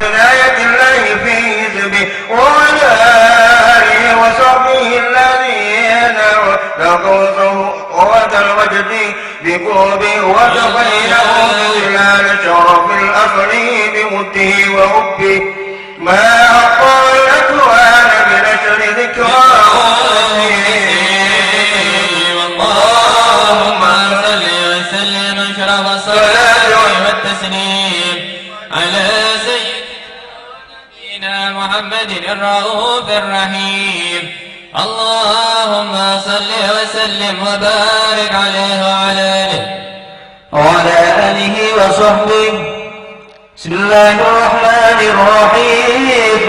آية الله في حزبه وعلى آله وصحبه الذين لقوا قوة الوجد بقربه وتبينهم بظلال شرف الأصل بمده وحبه ما قالت وانا بنشر ذكراه اللهم صل وسلم اشرف الصلاة والتسليم على سيدنا محمد الرؤوف الرحيم. اللهم صل وسلم وبارك عليه وعلى آله وصحبه. بسم الله الرحمن الرحيم.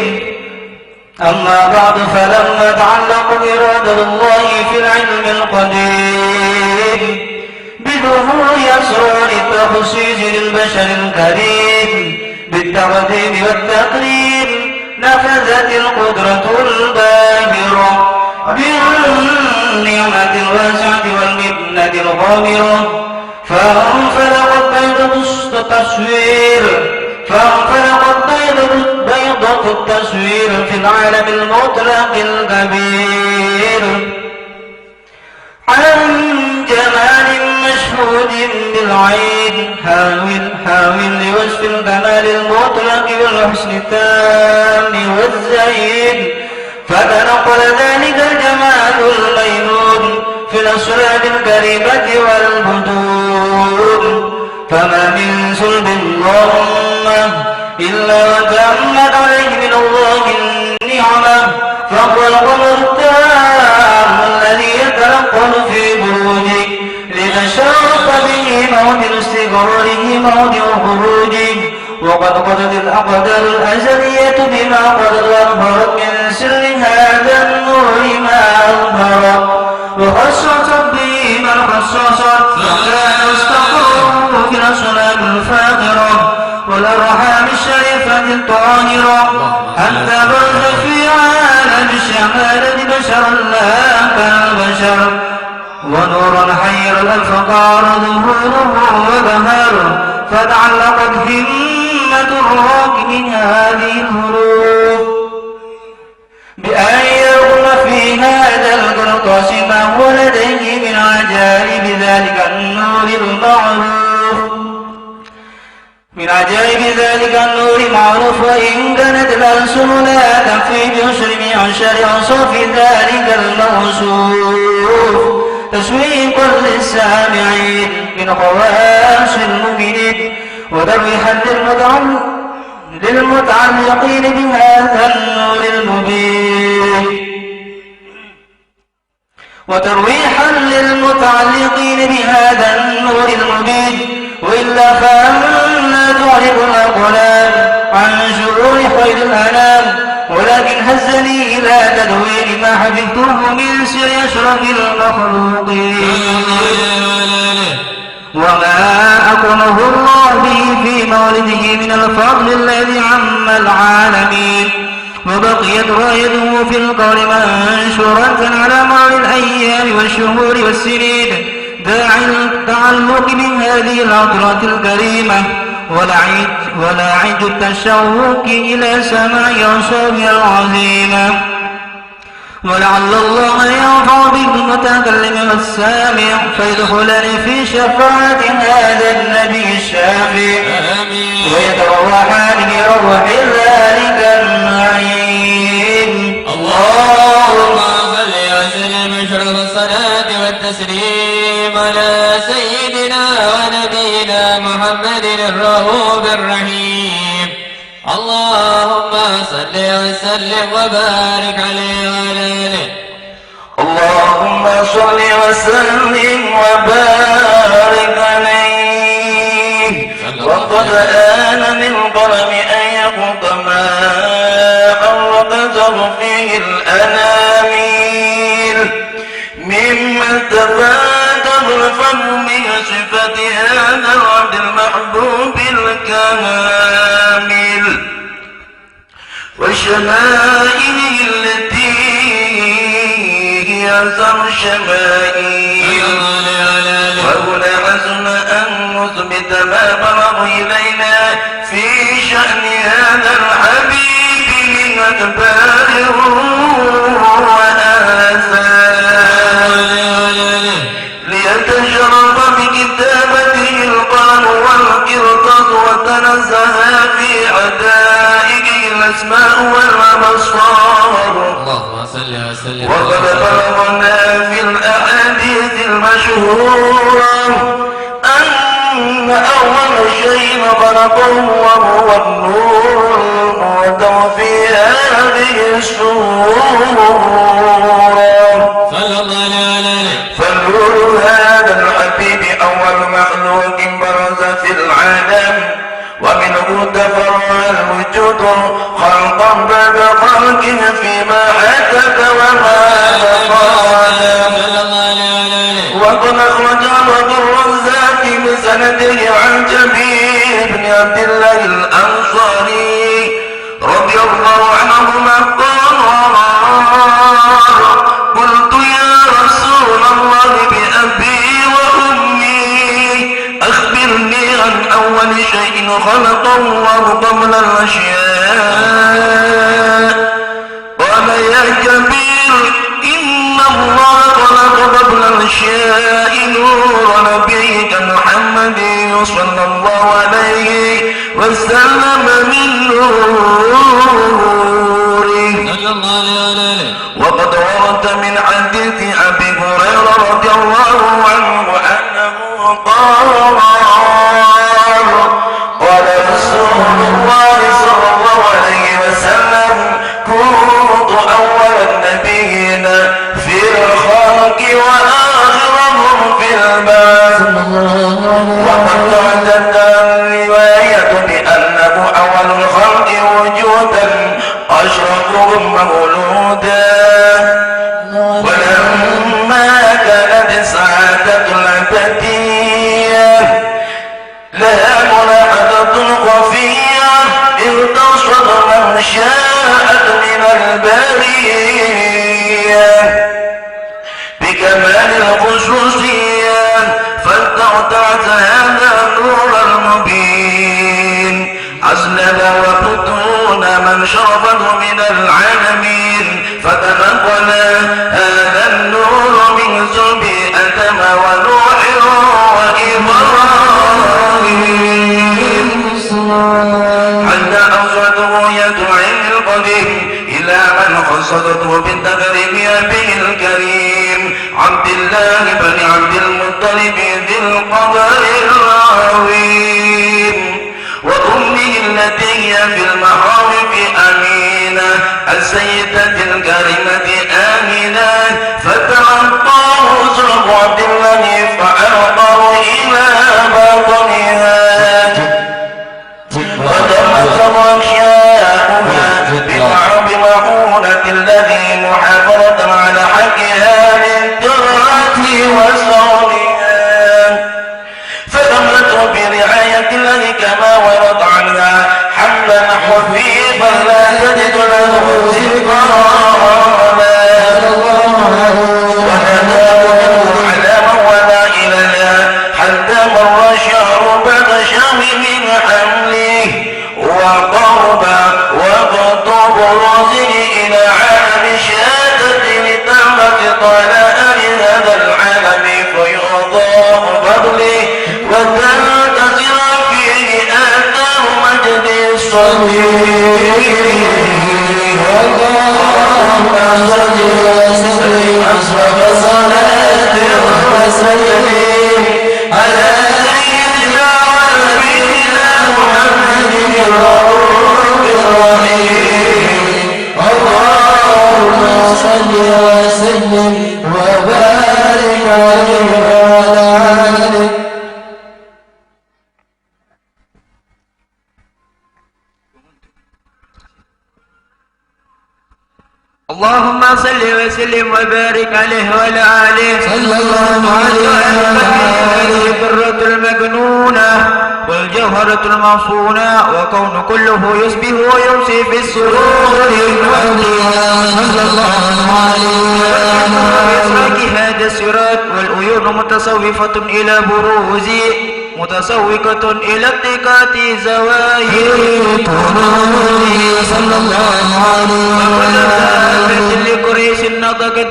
أما بعد، فلما تعلق إرادة الله في العلم القديم بظهور أسرار التخصيص للبشر الكريم بالتقديم والتقريب نفذت القدرة الباهرة بالنعمة الواسعة والمنة الغامرة فانفلقت بيضة التصوير في العالم المطلق الكبير عن جمال مشهود بالعين حاول لوصف الكمال المطلق والحسن التام والزين فتنقل ذلك الجمال الميمون في الأسرار الكريمة والبدون فما من صلب اللهم إلا وتمت عليه من الله النعمة فهو القمر التام الذي يتنقل في بروجه لتشرف به موضع استقراره موضع خروجه وقد قضت الأقدار الأزلية بما قد أظهرت من سر هذا النور ما أظهر وخصصت به من خصصت فلا يستقر في الأصنام الفاخرة والأرحام الشريفة الطاهرة حتى برز في عالم الشمالة بشرا لا كالبشر ونورا حير الأفكار ظهوره وظهر فتعلقت همة الراكب هذه الهروب بأن يرغم في هذا القرطاس ما هو لديه من عجائب ذلك النور المعروف وإن كانت الألسن لا تكفي بعشر أوصاف ذلك الموصوف تسويقا للسامعين من خواص المؤمنين وترويحا للمتعلقين بهذا النور المبين وإلا فأنا تعرف الأقلام عن شرور خير الأنام ولكن هزني إلى تدوين ما حفظته من سر أشرف المخلوقين وما أكرمه الله به في مولده من الفضل الذي عم العالمين وبقيت رايته في القول منشورة على مر الأيام والشهور والسنين داعي التعلق بهذه العطرة الكريمة ولا عد التشوق إلى سماع أوصافها العظيمة ولعل الله ينفع بالمتكلم والسامع فيدخلني في شفاعة هذا النبي الشافع ويتروحان بروح ذلك النعيم. اللهم صل وسلم اشرف الصلاة والتسليم على سيدنا ونبينا محمد الرؤوف الرحيم. اللهم صل وسلم وبارك عليه وعلى آله. اللهم صل وسلم وبارك عليه. وقد آن من قلم أن يقض ما أرقته فيه الأناميل مما تفاته الفم من صفة هذا العبد المحبوب الكامل وشمائله التي هي أثر الشمائل وهنا حسن أن نثبت ما بلغ إلينا في شأن هذا والأبصار. اللهم صل وسلم وقد بلغنا في الأحاديث المشهورة أن أول شيء خلقه وهو النور وتوفي هذه السورة. صلى الله عليه. فالنور هذا الحبيب أول مخلوق برز في العالم، ومنه تفرع الوجود خلقا بعد خلق فيما حدث وما تقادم. وقد أخرج عبد الرزاق بسنده عن جبير بن عبد الله الأنصاري رضي الله عنهما قال: قلت يا رسول الله بأبي وأمي أخبرني عن أول شيء خلقه الله قبل الأشياء. قال: يا جبير إن الله خلق قبل الأشياء نور نبيك محمد صلى الله عليه وسلم من نوره. وقد ورد من حديث أبي هريرة رضي الله عنه أنه قال: قال رسول الله صلى الله عليه وسلم: كنت أول النبيين في الخلق وآخرهم في البعث. وقد تعدت الرواية بأنه أول الخلق وجودا أشرفهم مولودا. ولما كانت سعادة الأبدية لها ملاحظة خفية انتصر من شاءت من البرية بكمال الخصوصية، فاستودعت هذا النور المبين أسند وبطون من شرفه من العالمين، فتنقل هذا النور من صلب آدم ونوح وإبراهيم حتى أوصلت رؤية عين القديم إلى من خصته بالتكريم أبيه الكريم عبد الله بن عبد المطلب ذي القدر العظيم، وأمه التي هي في المعارف أمينة السيدة الكريمة آمنة، فتلقاه صلب عبد الله فألقاه إلى باطنها وتمثل أشياءها ببعض معونة الذي محافظة على حقها للدرة وصونها، فدمته برعاية الله كما ورد عنها حملا حفيظا لا تجد له سقاما، وناداه علما ولا إلها حتى مر شهر بعد شهر من حمله، وقرب وقت برزه إلى عالم الشهادة لتنبسط على أهل هذا العالم فيضاء فضله وتنتصر فيه آتاه مجد الصغير. اللهم صل وسلم أشرف صلاة وسلم على سيدنا ونبينا محمد الرؤوف الرحيم. اللهم صل وسلم وبارك عليه وعلى آله. اللهم صل وسلم وبارك عليه وعلى آله صلى الله عليه وسلم. البرة المكنونة والجوهرة المصونة وكون كله يصبح ويمسي في السرور صلى الله عليه وسلم. هذا الصراط والعيون متصوفة إلى بروز متسوقة إلى اتقاء زواهر صلى الله عليه وسلم لقريش نطقت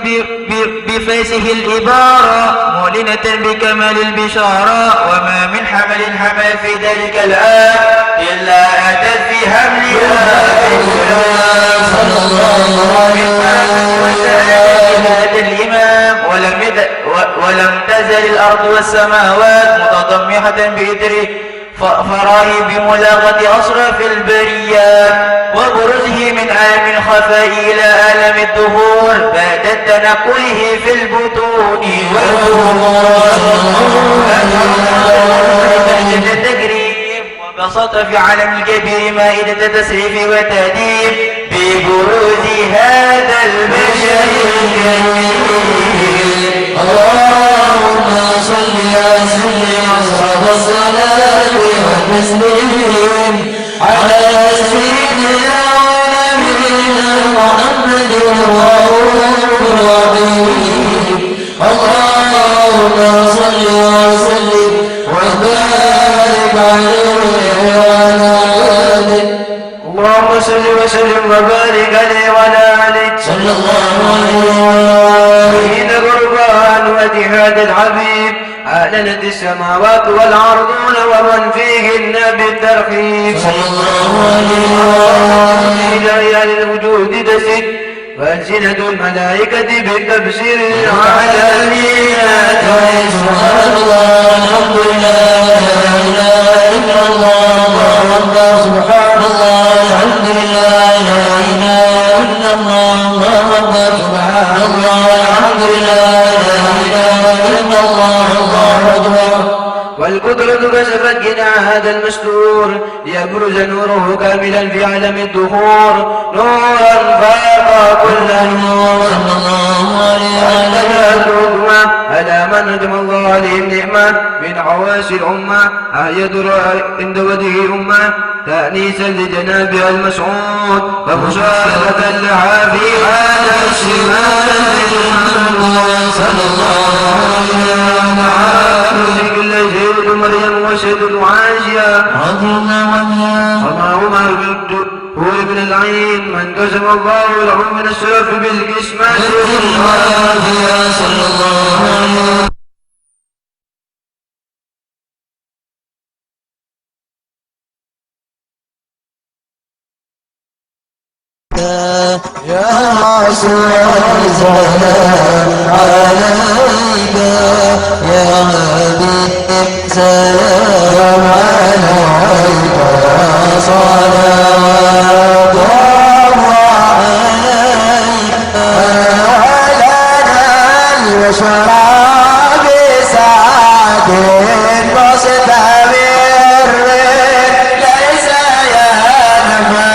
بفيسه العبارة معلنة بكمال البشارة وما من حمل في ذلك الآن إلا أتت في حملها صلى الله عليه هذا الإمام ولم تزل الأرض والسماوات متضمحة بإدره فراه بملاقة أشرف البريات وبرزه من عالم الخفاء إلى عالم الظهور بعد تنقله في البطون والبهجة التكريم وبسط في عالم الكبير مائدة تسريف وتهديم ببروز هذا البشر الكريم. اللهم صل وسلم والصلاة والتسليم على سيدنا ونبينا محمد الرؤوف الرحيم. اللهم صل وسلم وبارك عليه وعلى آله. اللهم صل وسلم وبارك عليه وعلى آله صلى الله عليه وسلم. حين قربان وجهاد الحبيب أعلنت السماوات والأرضون ومن فيهن بالترخيم صلى الله عليه وسلم. إلى الوجود تسد فألسنة الملائكة بالتبشير العالمين سبحان الله الحمد لله لا إله إلا الله الله أكبر سبحان الله الحمد لله لا إله إلا الله الله أكبر سبحان الله الحمد لله لا إله إلا الله الله أكبر. والقدرة كشفت جناح هذا المستور ليبرز نوره كاملا في عالم الدخور نورا فاق كل نور صلى الله عليه وسلم. الحكمة على من ندم الله عليهم نعمة من حواس الأمة أيد عند وجه أمة تأنيسا لجنابها المسعود ومشاركة لها في هذا الشمال صلى الله عليه وسلم. سيد مريم وسيد عائشة رضي الله عنها. وما عمر هو ابن العين من قسم الله له من السلف بالقسمة صلى الله عليه وسلم. يا رسول السلام عليك يا حبيب سلام عليك صلوات الله عليك لنا البشرى بسعد مستمر ليس ينفع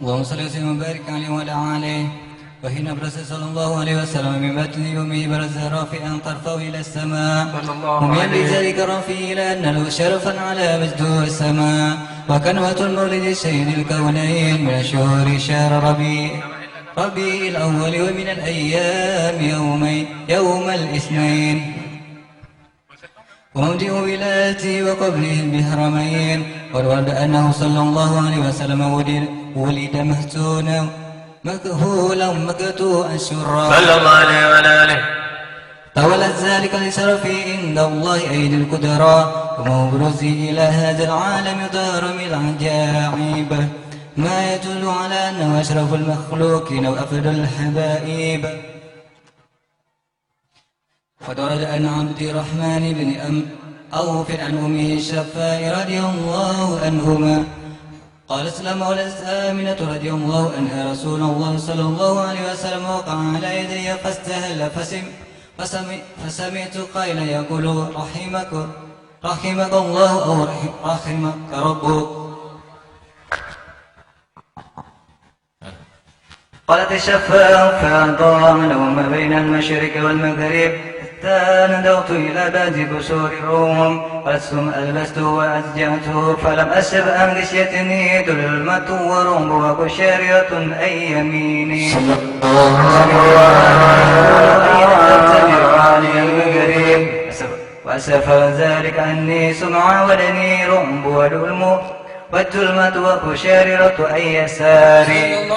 اللهم صل وسلم وبارك عليه وعلى آله. وحين برز صلى الله عليه وسلم من بطن أمه برز رافعا طرفه إلى السماء ومن بذلك رفيع إلى أن له شرفا على مجده السماء. وكنوة المولد السيد الكونين من الشهور شهر ربيع الأول ومن الأيام يوم الاثنين. وموضع ولايته وقبله بحرمين. والورد أنه صلى الله عليه وسلم ولد مهتونا مكهولا مكتوءا شرا صلى الله عليه وعلى آله. تولت ذلك لشرفه عند الله أيدي القدراء ومبرزه إلى هذا العالم ظهر من العجائب ما يدل على أنه أشرف المخلوقين وأفضل الحبائب. فدرج أن عبد الرحمن بن أوف عن أمه الشفاء رضي الله عنهما قال اسلم ولدت آمنة رضي الله عنها رسول الله صلى الله عليه وسلم وقع على يدي فاستهل فسمعت قائلا يقول رحمك الله أو رحمك ربك. قالت الشفاء فأعطى ما بين المشرق والمغرب حتى ندوت إلى باب بسور الروم ثم ألبست وأزجعته فلم أسب أن غشيتني ظلمة ورعب وبشارية أي يميني وأسف ذلك أني سمع ولني رعب والظلمة وبشارية أي يساري.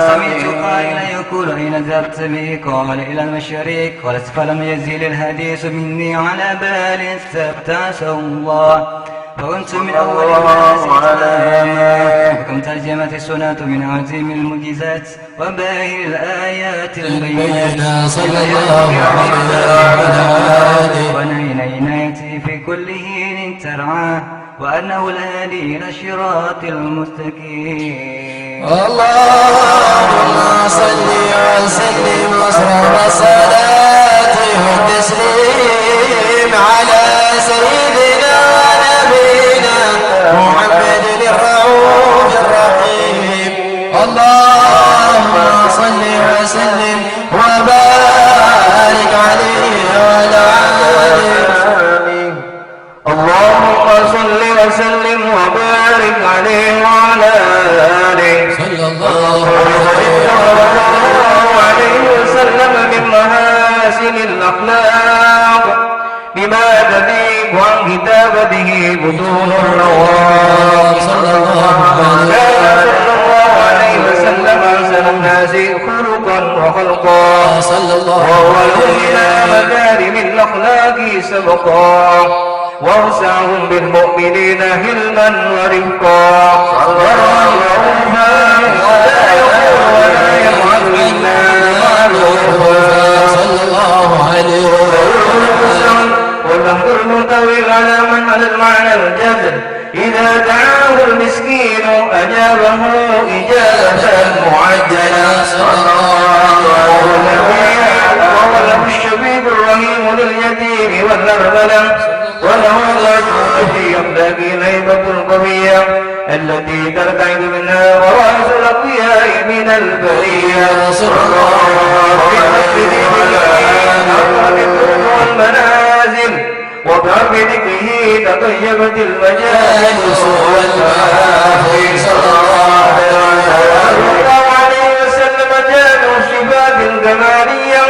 سمعت قائلا يقول أين ذهبت بي؟ قال إلى المشرق. قالت فلم يزل الحديث مني على بال استبتعث الله فكنت من أول الناس وكم ترجمت السنة من عظيم المعجزات وباهر الآيات البينات صلى الله عليه وسلم ونعينيتي في كل حين ترعى وأنه الهادي إلى الصراط المستقيم. اللهم صل وسلم وسلم الصلاة والتسليم على سيدنا ونبينا محمد الرؤوف الرحيم. اللهم صل وسلم وبارك عليه وعلى آله. اللهم صل وسلم وبارك عليه وعلى آله صلى الله عليه وسلم من محاسن الأخلاق بما تذيب عن كتابته بطون الرواب. صلى الله عليه وسلم أحسن الناس خلقا وخلقا صلى الله وهو إلى مكارم الأخلاق سبقا وأوسعهم بالمؤمنين حلما ورفقا ورحمهما ولا يقول ولا يفعل إلا معروفا صلى الله عليه وسلم. واللفظ المطول على من على المعنى الجذر إذا دعاه المسكين أجابه إجابة معجلة وهو له الشبيب الرحيم لليتيم والأرملة وله الرجل في أملاك الهيبة القوية التي ترتعد منها ورأس الأقوياء من البرية والمنازل وبعرف ذكره تطيبت المجالس والمآخر صلى الله عليه وسلم جامع الصفات الجمالية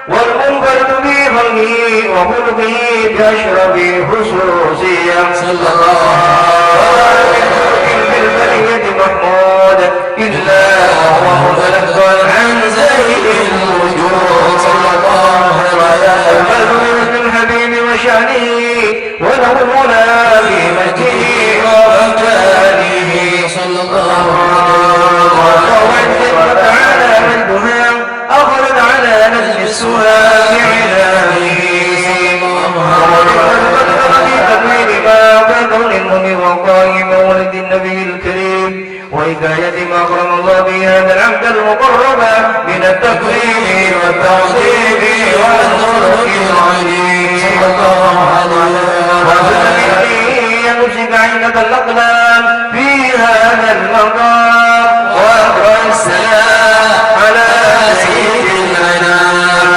والمنفرد بخلقه وخلقه بأشرف خصوصية صلى الله عليه وسلم بالبرية محمود إلا وهو متلقى عن زيد الوجود صلى الله عليه وسلم الحبيب وشأنه وله المنى في مجده وأمكانه صلى الله عليه وتعالى مجدها أخرج على نجم السهى بعنانه بتكوين ما كون المؤمن وقائم ولد النبي الكريم وإكاية ما أكرم الله به هذا العبد المقرب من التكريم والتعظيم والخلق العليم صلى الله عليه وسلم نفسك عندك الأقلام في هذا المقام وأقرأ السلام على سيد الأنام.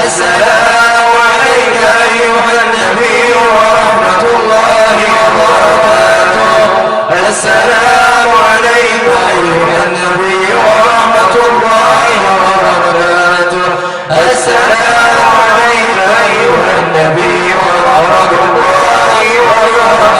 السلام عليك أيها النبي ورحمة الله وبركاته. السلام عليك أيها النبي ورحمة الله وبركاته. السلام عليك أيها النبي ورحمة الله وبركاته.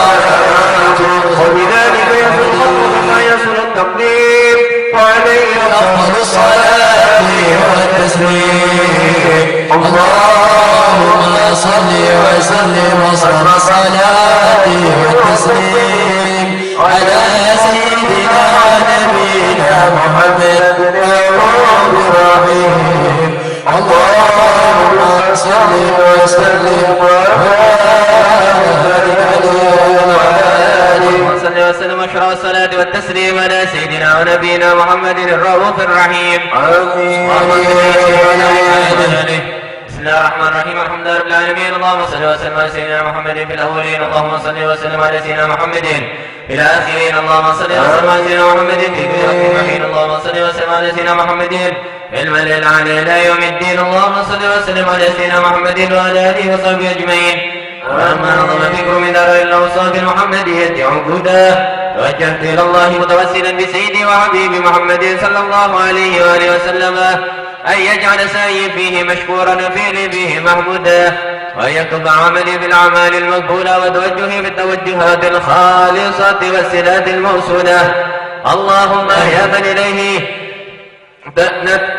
وبذلك يصل الخلق كما يصل التقدير وعليه أفضل الصلاة والتسليم. اللهم صل وسلم وصل صلاتي والتسليم على سيدنا ونبينا محمد الرؤوف الرحيم. اللهم صل وسلم وصلى وسلم واشرع الصلاة والتسليم على سيدنا ونبينا محمد الرؤوف الرحيم. آمين. بسم الله الرحمن الرحيم. الحمد لله رب العالمين. اللهم صل وسلم على سيدنا محمد في الأولين. اللهم صل وسلم على سيدنا محمد في الآخرين. اللهم صل وسلم على سيدنا محمد في كل وقت وحين. اللهم صل وسلم على سيدنا محمد في الملأ الأعلى إلى يوم الدين. اللهم صل وسلم على سيدنا محمد وعلى آله وصحبه أجمعين. ولما نظم فكر من دار الأوصاف المحمدية عقودا توجهت إلى الله متوسلا بسيدي وحبيبي محمد صلى الله عليه وآله وسلم أن يجعل سعيي فيه مشكورا وفعلي فيه محمودا وأن يكتب عملي بالأعمال المقبولة وتوجهي بالتوجهات الخالصة والصلات الموصولة. اللهم يا من إليه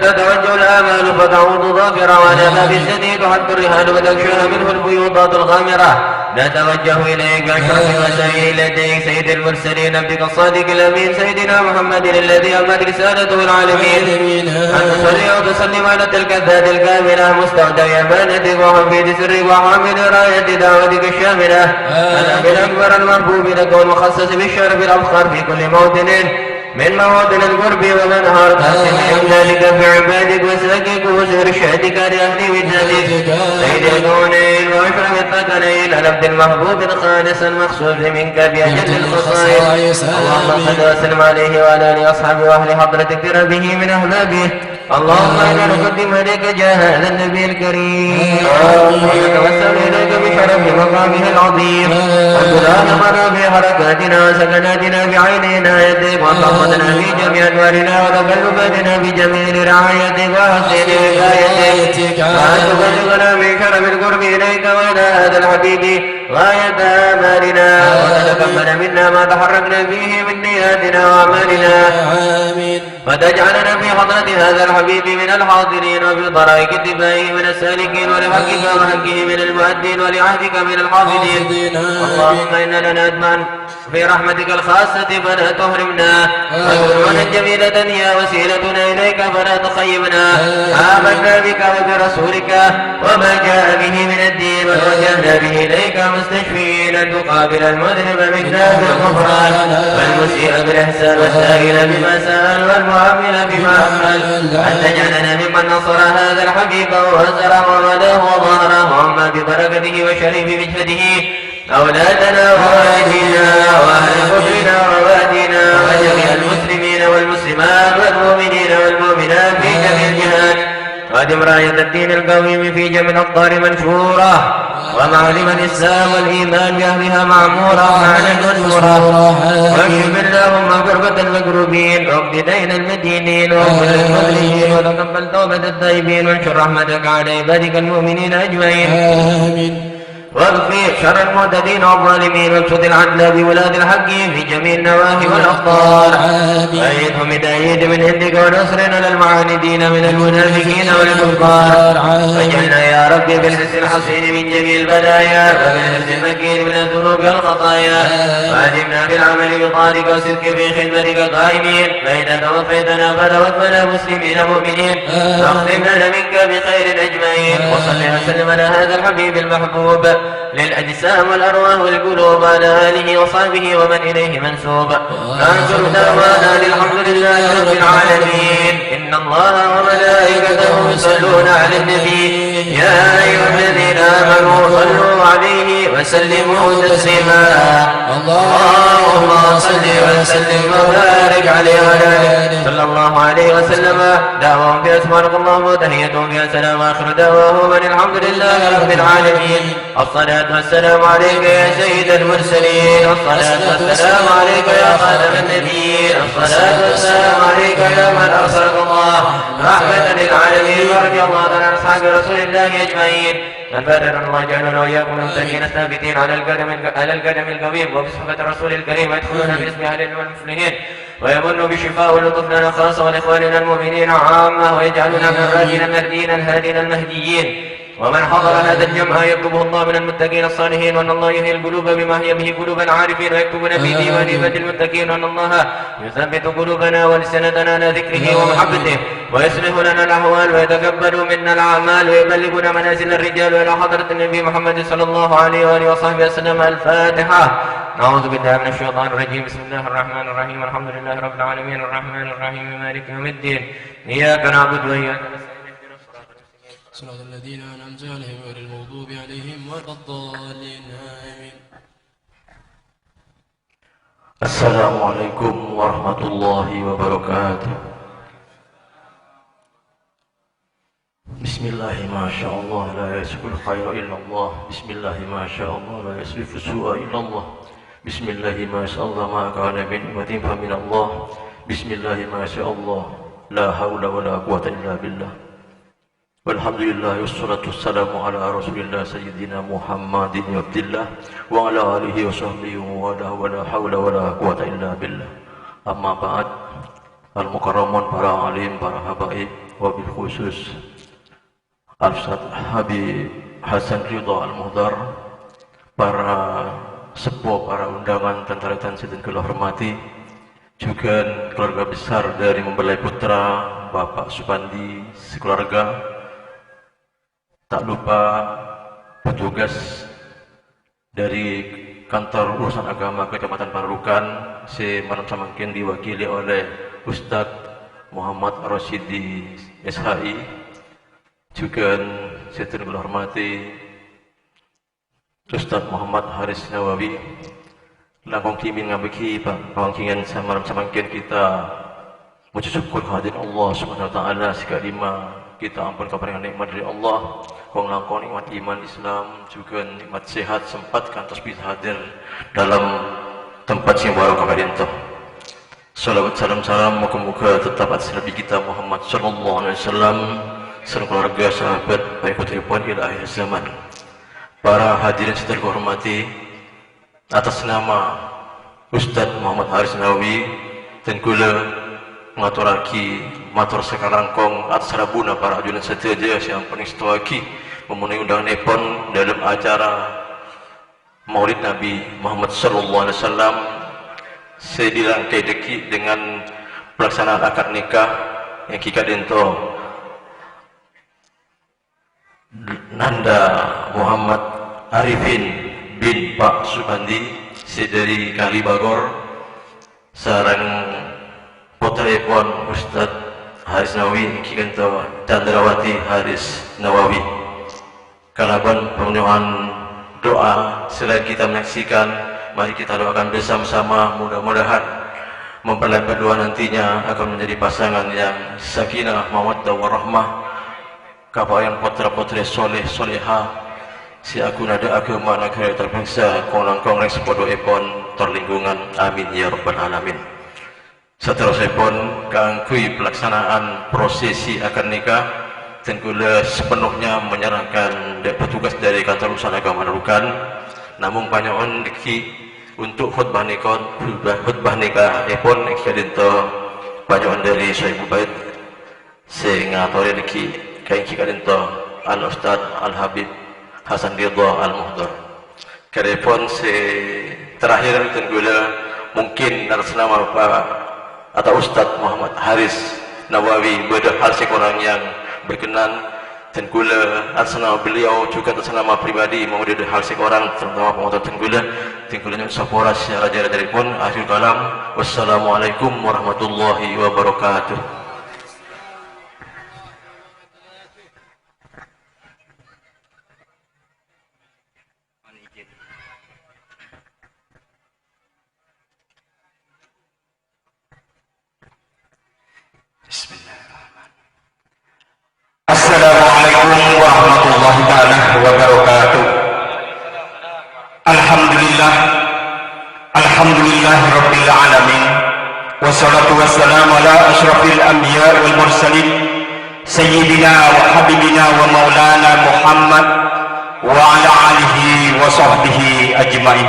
تتوجه الآمال فتعود ظافرة وعلى باب الجديد حتى الرهان وتكشف منه البيوضات الغامرة. نتوجه إليك أشرف الوسائل لديك سيد المرسلين عبدك الصادق الأمين سيدنا محمد الذي أمت رسالته العالمين أن تصلي وتسلم على تلك الذات الكاملة مستودع أمانتك وحفيد سرك وحامل راية دعوتك الشاملة الأمين الأكبر المربوب لك والمخصص بالشرف الأفخر في كل موطن من مواطن القرب ومنهار قاسم إمدادك بعبادك وسلكك وإرشادك لأهل وجهتك سيد الكونين وأشرف الثقلين العبد المحبوب الخالص المخصوص منك بأجل الخصائص. اللهم صل وسلم عليه وعلى آله وأصحابه وأهل حضرتك ربه من أحبابه. اللهم إنا نقدم إليك جاه هذا النبي الكريم ونتوسل إليك بشرف مقامه العظيم وسلام مرة في حركاتنا وسكناتنا بعين عنايتك وصفتنا في جميع أنوارنا وتقلباتنا بجميل رعايتك وحسن وقايتك وأن تبلغنا من شرف القرب إليك وإلى هذا الحبيب غاية آمالنا وتتكمل منا ما تحركنا فيه من نياتنا وأعمالنا وتجعلنا في حضرة هذا الحبيب من الحاضرين وفي طرائق اتباعه من السالكين ولحقك وحقه من المؤدين ولعهدك من الحافظين. اللهم إنا لنا أدمان في رحمتك الخاصة فلا تهرمنا وكن جميلة هي وسيلتنا إليك فلا تخيبنا. آمنا بك وبرسولك وما جاء به من الدين ووجهنا به إليك مستشفين أن تقابل المذنب منا بالغفران والمسيء بالإحسان والسائل بما سأل والمعامل بما أمل. أن تجعلنا ممن نصر هذا الحبيب وهزره وولاه وظهره وأما ببركته وشريف مجهده أولادنا ووالدينا وأهل قبرنا ووادينا وجميع المسلمين والمسلمات والمؤمنين والمؤمنات في جميع الجهات وأدم راية الدين القويم في جميع الأقطار منشورة ومعلم الإسلام والإيمان بأهلها معمورة معنا منشورة. واكشف اللهم كربة المكروبين واقض دين المدينين واغفر للمذنبين وتقبل توبة التائبين وانشر رحمتك على عبادك المؤمنين أجمعين. آمين. واغفر شر المعتدين والظالمين وابسط العدل بولاد الحق في جميع النواحي والأقطار وأيدهم بتأييد من عندك ونصر على المعاندين من المنافقين والكفار. واجعلنا يا رب بالحسن الحصين من جميع البلايا وبالحسن المكين من الذنوب والخطايا وأدمنا بالعمل بطاعتك وصدق في خدمتك قائمين. فإذا توفيتنا فتوفنا مسلمين مؤمنين واختم لنا منك بخير أجمعين. وصل وسلم على هذا الحبيب المحبوب للأجسام والأرواح والقلوب على آله وصحبه ومن إليه منسوب. آخر دعوانا الحمد لله رب العالمين. إن الله وملائكته يصلون على النبي يا أيها الذين آمنوا صلوا عليه وسلموا تسليما. اللهم صل وسلم وبارك عليه وعلى آله صلى الله عليه وسلم. دعواهم فيها سبحانك اللهم وتحيتهم فيها سلام. آخر دعواهم أن الحمد لله رب العالمين. الصلاة والسلام عليك يا سيد المرسلين. الصلاة والسلام عليك يا خاتم النبيين. الصلاة والسلام عليك يا من أرسلك الله رحمة للعالمين. ورضي الله عن أصحاب رسول الله أجمعين. الفاتحة. الله جعلنا وإياكم المتقين الثابتين على القدم القويم وبصحبة الرسول الكريم يدخلون باسم أهل المفلحين ويمن بشفاء ولطف لنا خاصة ولإخواننا المؤمنين عامة ويجعلنا من الراشدين المهديين الهادين المهديين. ومن حضر هذا الجمع يكتبه الله من المتقين الصالحين. وأن الله يحيي القلوب بما هي به قلوب العارفين ويكتبون في ديوان عباد المتقين. وأن الله يثبت قلوبنا ولسنتنا على ذكره ومحبته ويصلح لنا الأحوال ويتقبل منا الأعمال ويبلغنا منازل الرجال إلى حضرة النبي محمد صلى الله عليه وآله وصحبه وسلم. الفاتحة. نعوذ بالله من الشيطان الرجيم. بسم الله الرحمن الرحيم. الحمد لله رب العالمين الرحمن الرحيم مالك يوم الدين. إياك نعبد وإياك نستعين. صراط الذين أنعمت عليهم غير المغضوب عليهم ولا الضالين آمين. السلام عليكم ورحمة الله وبركاته. بسم الله ما شاء الله لا يسبق الخير إلا الله. بسم الله ما شاء الله لا يسبق السوء إلا الله. بسم الله ما شاء الله ما كان من نعمة فمن الله. بسم الله ما شاء الله لا حول ولا قوة إلا بالله. والحمدلله والصلاة والسلام على رسول الله سيدنا محمد عبد الله وعلى آله وصحبه ولا حول ولا قوة إلا بالله. أما بعد. Al-Mukarramun, para alim, para habaib, wabil khusus Al-Ustadz Habib Hasan Ridha Al-Muhdar, para sepuh, para undangan tentara tansi dan kula hormati, juga keluarga besar dari Mempelai Putra, Bapak Supandi, sekeluarga. Tak lupa petugas dari kantor urusan agama Kecamatan Panarukan, Maram Samangkin, diwakili oleh Ustadz Muhammad Rosyidi SHI, juga saya hormati Ustadz Muhammad Haris Nawawi, langkong kimin ngabeki pangkingan Maram Samangkin kita mensyukur kehadiran Allah Subhanahu wa taala sekalima kita ampun kepada nikmat dari Allah, kong langkong nikmat iman Islam, juga nikmat sehat sempat kantos bisa hadir dalam tempat yang baru kepada itu. Salawat salam moga-moga tetap atas Nabi kita Muhammad sallallahu alaihi wasallam, serta keluarga, sahabat, baik pun ila akhir zaman. Para hadirin yang terhormati, atas nama Ustadz Muhammad Haris Nawawi dan kula mengaturaki matur sekarang kong atas rabuna para ajudan setia yang paling setuaki memenuhi undangan nepon dalam acara Maulid Nabi Muhammad sallallahu alaihi wasallam. Saya dirangkai deki dengan pelaksanaan akad nikah yang kita dento Nanda Muhammad Arifin bin Pak Supandi dari Kalibagor, sarang putripun Ustadz Haris Nawawi kikento Chandrawati Haris Nawawi. Kalaban pemenuhan doa selain kita menyaksikan, mari kita doakan bersama-sama, mudah-mudahan mempelai berdua nantinya akan menjadi pasangan yang sakinah, mawaddah warahmah, kapayan putra-putri soleh soleha, si aku nada agama negara terbangsa kong-langkong rek sepodoipun terlingkungan, amin ya rabbal alamin. Seterusipun kangkui pelaksanaan prosesi akad nikah, dan kula sepenuhnya menyerahkan petugas dari kantor urusan agama Panarukan. Namun banyak on diki untuk khutbah nikah pun ikadento banyak on dari Syekh Bait sehingga tore diki kain ikadento Al Ustadz Al Habib Hasan Ridha Al Muhdar. Karepon terakhir dan kula mungkin atas nama Pak atau Ustadz Muhammad Haris Nawawi, beda hal seorang yang berkenan Tengkula atas nama beliau juga atas nama pribadi maupun dari hal seorang terutama pengotor Tengkulanya Sapora secara dari pun akhir kalam. Wassalamualaikum warahmatullahi wabarakatuh. Assalamualaikum warahmatullahi taala wabarakatuh. Alhamdulillah rabbil alamin. Wassalatu wassalamu ala asyrafil anbiya wal mursalin sayyidina wa habibina wa maulana Muhammad wa ala alihi wa sahbihi ajmain.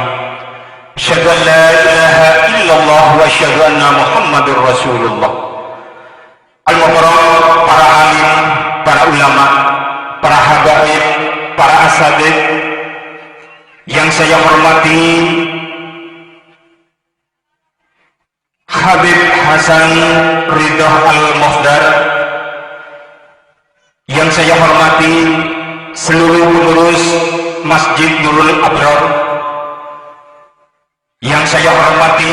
Asyhadu an la ilaha illallah wa asyhadu anna Muhammadur Rasulullah. Al-Mukarram, para alim, para ulama, para habaib, para asatidz yang saya hormati, Habib Hasan Ridho Al-Muhdar, yang saya hormati seluruh pengurus Masjid Nurul Abrar, yang saya hormati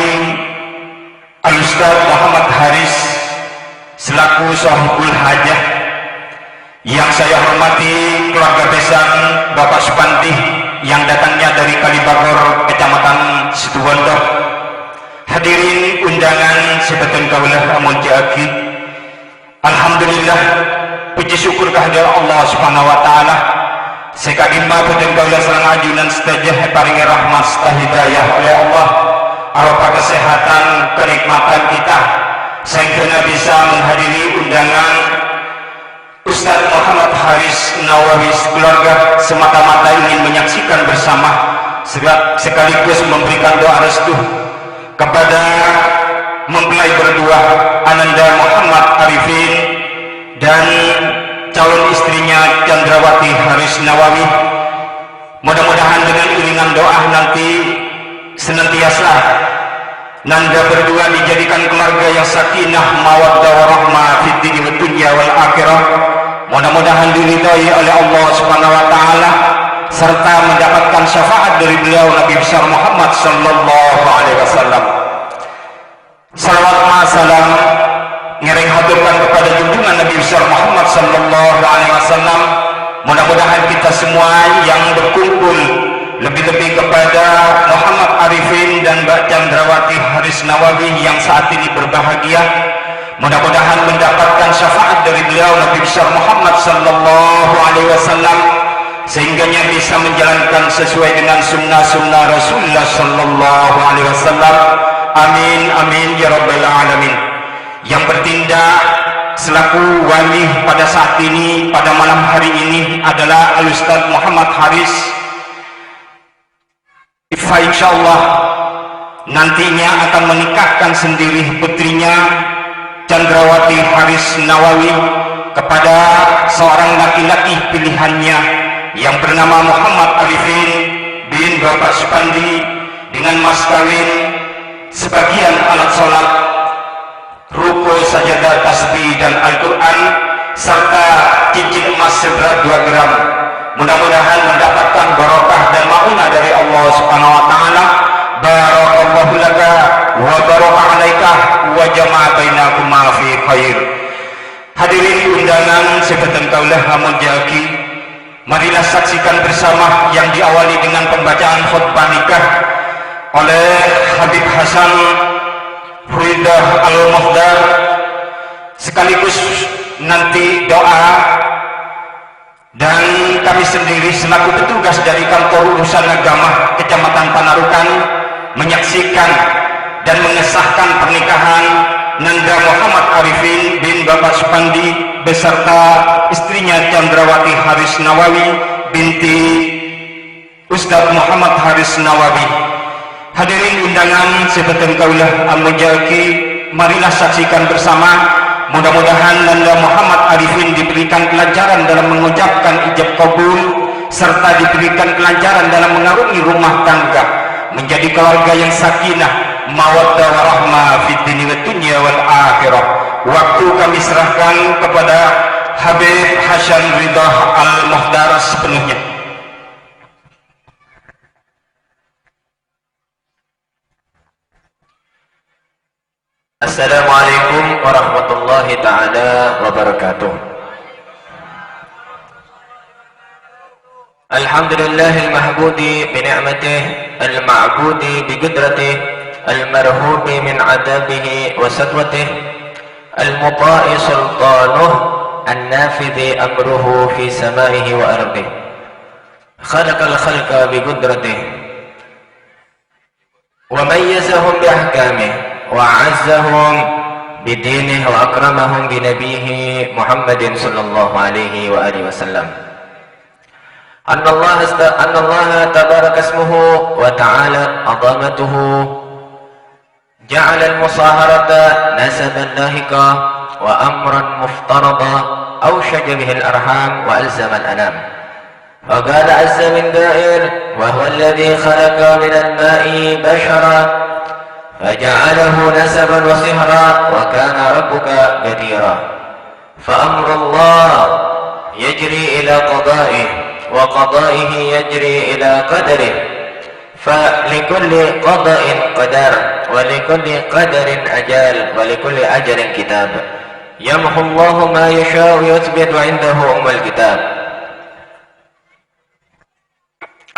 Al-Ustaz Muhammad Haris selaku sahibul hajah, yang saya hormati keluarga besar Bapak Supandi yang datangnya dari Kalibagor, Kecamatan Situbondo, hadirin undangan sebetul kaulah amun jaki. Alhamdulillah, puji syukur kehadirat Allah Subhanahu wa taala. Sekadima betul kaulah sareng ajunan setajah paringi rahmat hidayah oleh Allah arupa kesehatan, kenikmatan kita sehingga bisa menghadiri undangan Ustaz Muhammad Haris Nawawi keluarga semata-mata ingin menyaksikan bersama sekaligus memberikan doa restu kepada mempelai berdua Ananda Muhammad Arifin dan calon istrinya Chandrawati Haris Nawawi. Mudah-mudahan dengan iringan doa nanti senantiasa Nanda berdua dijadikan keluarga yang sakinah mawaddah warahmah fid dunya wad dunya wal akhirah. Mudah-mudahan diridhai oleh Allah Subhanahu wa taala serta mendapatkan syafaat dari beliau Nabi besar Muhammad sallallahu alaihi wasallam. Salawat wa salam ngereng haturkan kepada junjungan Nabi besar Muhammad sallallahu alaihi wasallam. Mudah-mudahan kita semua yang berkumpul, lebih-lebih kepada Muhammad Arifin dan Mbak Chandrawati Haris Nawawi yang saat ini berbahagia, mudah-mudahan mendapatkan syafaat dari beliau Nabi besar Muhammad sallallahu alaihi wasallam sehingganya bisa menjalankan sesuai dengan sunnah-sunnah Rasulullah sallallahu alaihi wasallam. Amin amin ya rabbal alamin. Yang bertindak selaku wali pada saat ini, pada malam hari ini adalah Al-Ustaz Muhammad Haris. Insyaallah nantinya akan menikahkan sendiri putrinya Chandrawati Haris Nawawi kepada seorang laki-laki pilihannya yang bernama Muhammad Arifin bin Bapak Supandi dengan mas kawin sebagian alat sholat, ruko, sajadah, tasbih dan Al-Quran serta cincin emas seberat 2 gram. Mudah-mudahan mendapatkan barokah dan maunah dari Allah Subhanahu wa taala. Barakallahu laka wa baraka alaika wa jama'a bainakuma fi khair. Hadirin undangan sebetul kaulah amun jaki, marilah saksikan bersama yang diawali dengan pembacaan khutbah nikah oleh Habib Hasan Ridho Al-Muhdar sekaligus nanti doa. Dan kami sendiri selaku petugas dari kantor urusan agama Kecamatan Panarukan menyaksikan dan mengesahkan pernikahan Nanda Muhammad Arifin bin Bapak Supandi beserta istrinya Chandrawati Haris Nawawi binti Ustaz Muhammad Haris Nawawi. Hadirin undangan sebetul kaulah amujaki, marilah saksikan bersama. Mudah-mudahan Nanda Muhammad Arifin diberikan kelancaran dalam mengucapkan ijab kabul serta diberikan kelancaran dalam mengarungi rumah tangga menjadi keluarga yang sakinah mawaddah warahmah fid dunya wad dunya wal akhirah. Waktu kami serahkan kepada Habib Hasan Ridha Al-Muhdar sepenuhnya. Assalamualaikum warahmatullahi ta'ala wabarakatuh. Alhamdulillahil mahbudi bi ni'matih, al-ma'budi bi qudratihi, al-marhubi min 'adabihi wa satwatih, al-muta'i sultanuh, an-nafidhi amruhu fi samaihi wa ardih. Khalaqal khalqa bi qudratihi wa mayyazahum bi ahkamihi wa 'azzahum bi dinihi wa akramahum bi nabiyhi Muhammadin sallallahu alaihi wa alihi wasallam. أن الله تبارك اسمه وتعالى عظمته جعل المصاهرة نسبا لاهقا وأمرا مفترضا أوشج به الأرحام وألزم الأنام. وقال عز من دائر وهو الذي خلق من الماء بشرا فجعله نسبا وصهرا وكان ربك قديرا. فأمر الله يجري إلى قضائه وقضائه يجري إلى قدره. فلكل قضاء قدر ولكل قدر أجل ولكل أجل كتاب. يمحو الله ما يشاء ويثبت وعنده أم الكتاب.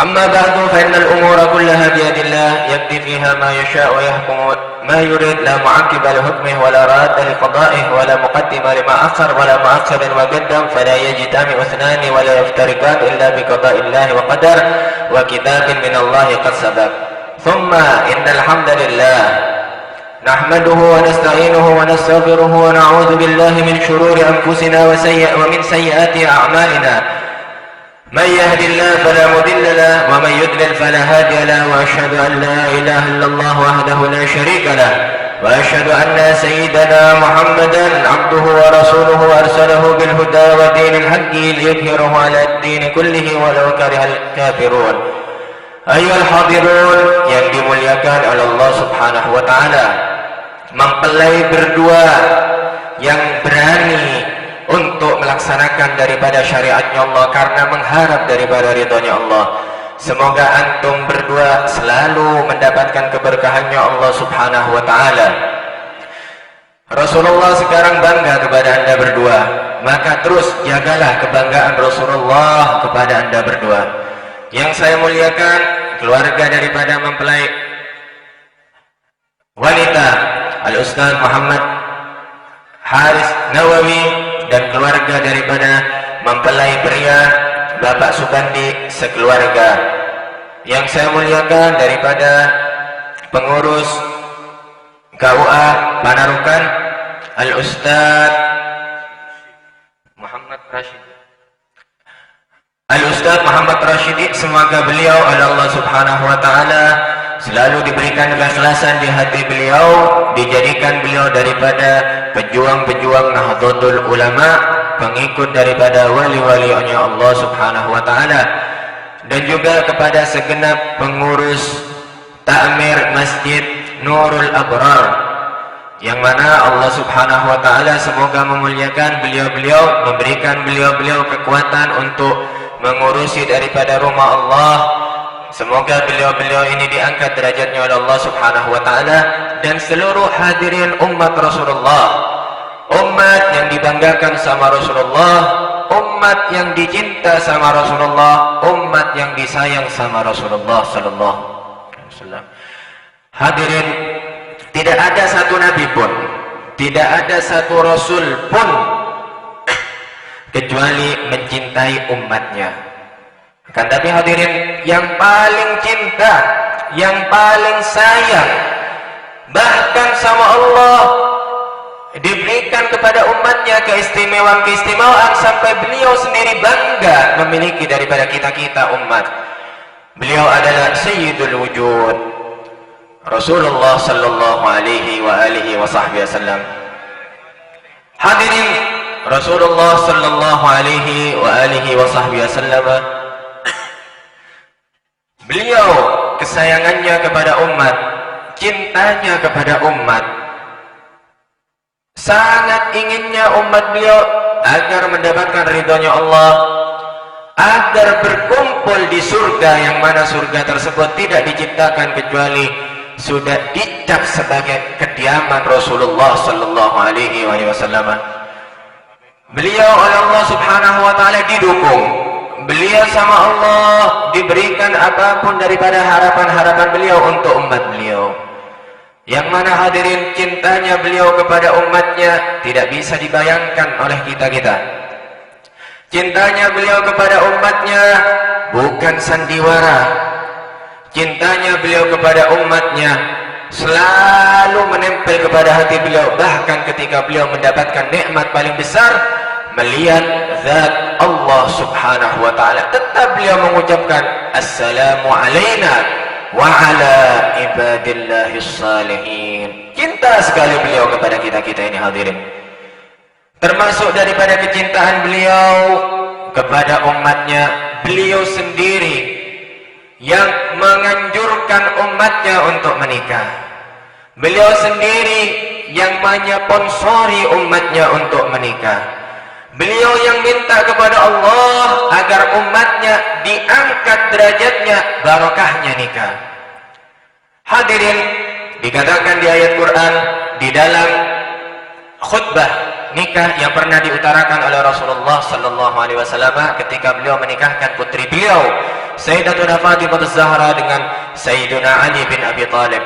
أما بعد فإن الأمور كلها بيد الله يقضي فيها ما يشاء ويحكم ما يريد لا معقب لحكمه ولا راد لقضائه ولا مقدم لما أخر ولا مؤخر وقدم فلا يجتمع اثنان ولا يفترقان إلا بقضاء الله وقدر وكتاب من الله قد سبق. ثم إن الحمد لله نحمده ونستعينه ونستغفره ونعوذ بالله من شرور أنفسنا ومن سيئات أعمالنا. من يهد الله فلا مضل له ومن يضلل فلا هادي له واشهد ان لا اله الا الله وحده لا شريك له واشهد ان سيدنا محمدا عبده ورسوله ارسله بالهدى ودين الحق ليظهره على الدين كله ولو كره الكافرون. ايها الحاضرون yang dimuliakan oleh Allah Subhanahu wa taala, mempelai berdua yang berani untuk melaksanakan daripada syariatnya Allah karena mengharap daripada ridhonya Allah. Semoga antum berdua selalu mendapatkan keberkahannya Allah Subhanahu wa ta'ala. Rasulullah sekarang bangga kepada anda berdua, maka terus jagalah kebanggaan Rasulullah kepada anda berdua. Yang saya muliakan, keluarga daripada mempelai wanita Al-Ustaz Muhammad Haris Nawawi dan keluarga daripada mempelai pria Bapak Subandi sekeluarga. Yang saya muliakan daripada pengurus KUA Panarukan Al-Ustaz Muhammad Rashid. Al-Ustaz Muhammad Rashidi, semoga beliau oleh Allah Subhanahu wa taala selalu diberikan keikhlasan di hati beliau, dijadikan beliau daripada pejuang-pejuang Nahdlatul Ulama, pengikut daripada wali-wali-Nya Allah Subhanahu wa taala, dan juga kepada segenap pengurus Ta'mir Masjid Nurul Abrar, yang mana Allah Subhanahu wa taala semoga memuliakan beliau-beliau, memberikan beliau-beliau kekuatan untuk mengurusi daripada rumah Allah. Semoga beliau-beliau ini diangkat derajatnya oleh Allah Subhanahu wa taala, dan seluruh hadirin umat Rasulullah, umat yang dibanggakan sama Rasulullah, umat yang dicinta sama Rasulullah, umat yang disayang sama Rasulullah sallallahu alaihi wasallam. Hadirin, tidak ada satu nabi pun, tidak ada satu rasul pun kecuali mencintai umatnya. Kan tapi hadirin, yang paling cinta, yang paling sayang, bahkan sama Allah, diberikan kepada umatnya keistimewaan sampai beliau sendiri bangga memiliki daripada kita-kita umat. Beliau adalah Sayyidul Wujud, Rasulullah sallallahu alaihi wa alihi wa sahbihi wasallam. Hadirin, Rasulullah sallallahu alaihi wa alihi wa sahbihi wasallam, beliau kesayangannya kepada umat, cintanya kepada umat, sangat inginnya umat beliau agar mendapatkan ridhonya Allah, agar berkumpul di surga, yang mana surga tersebut tidak diciptakan kecuali sudah dicap sebagai kediaman Rasulullah sallallahu alaihi wasallam. Beliau oleh Allah subhanahu wa ta'ala didukung, beliau sama Allah diberikan apapun daripada harapan-harapan beliau untuk umat beliau, yang mana hadirin cintanya beliau kepada umatnya tidak bisa dibayangkan oleh kita-kita. Cintanya beliau kepada umatnya bukan sandiwara. Cintanya beliau kepada umatnya selalu menempel kepada hati beliau. Bahkan ketika beliau mendapatkan nikmat paling besar, melihat zat Allah subhanahu wa ta'ala, tetap beliau mengucapkan Assalamu alaina wa ala ibadillahis salihin. Cinta sekali beliau kepada kita-kita ini hadirin. Termasuk daripada kecintaan beliau kepada umatnya, beliau sendiri yang menganjurkan umatnya untuk menikah. Beliau sendiri yang menyponsori umatnya untuk menikah. Beliau yang minta kepada Allah agar umatnya diangkat derajatnya, barokahnya nikah. Hadirin, dikatakan di ayat Quran, di dalam khutbah nikah yang pernah diutarakan oleh Rasulullah sallallahu alaihi wasallam ketika beliau menikahkan putri beliau Sayyidatuna Fatimah Az-Zahra dengan Sayyiduna Ali bin Abi Thalib.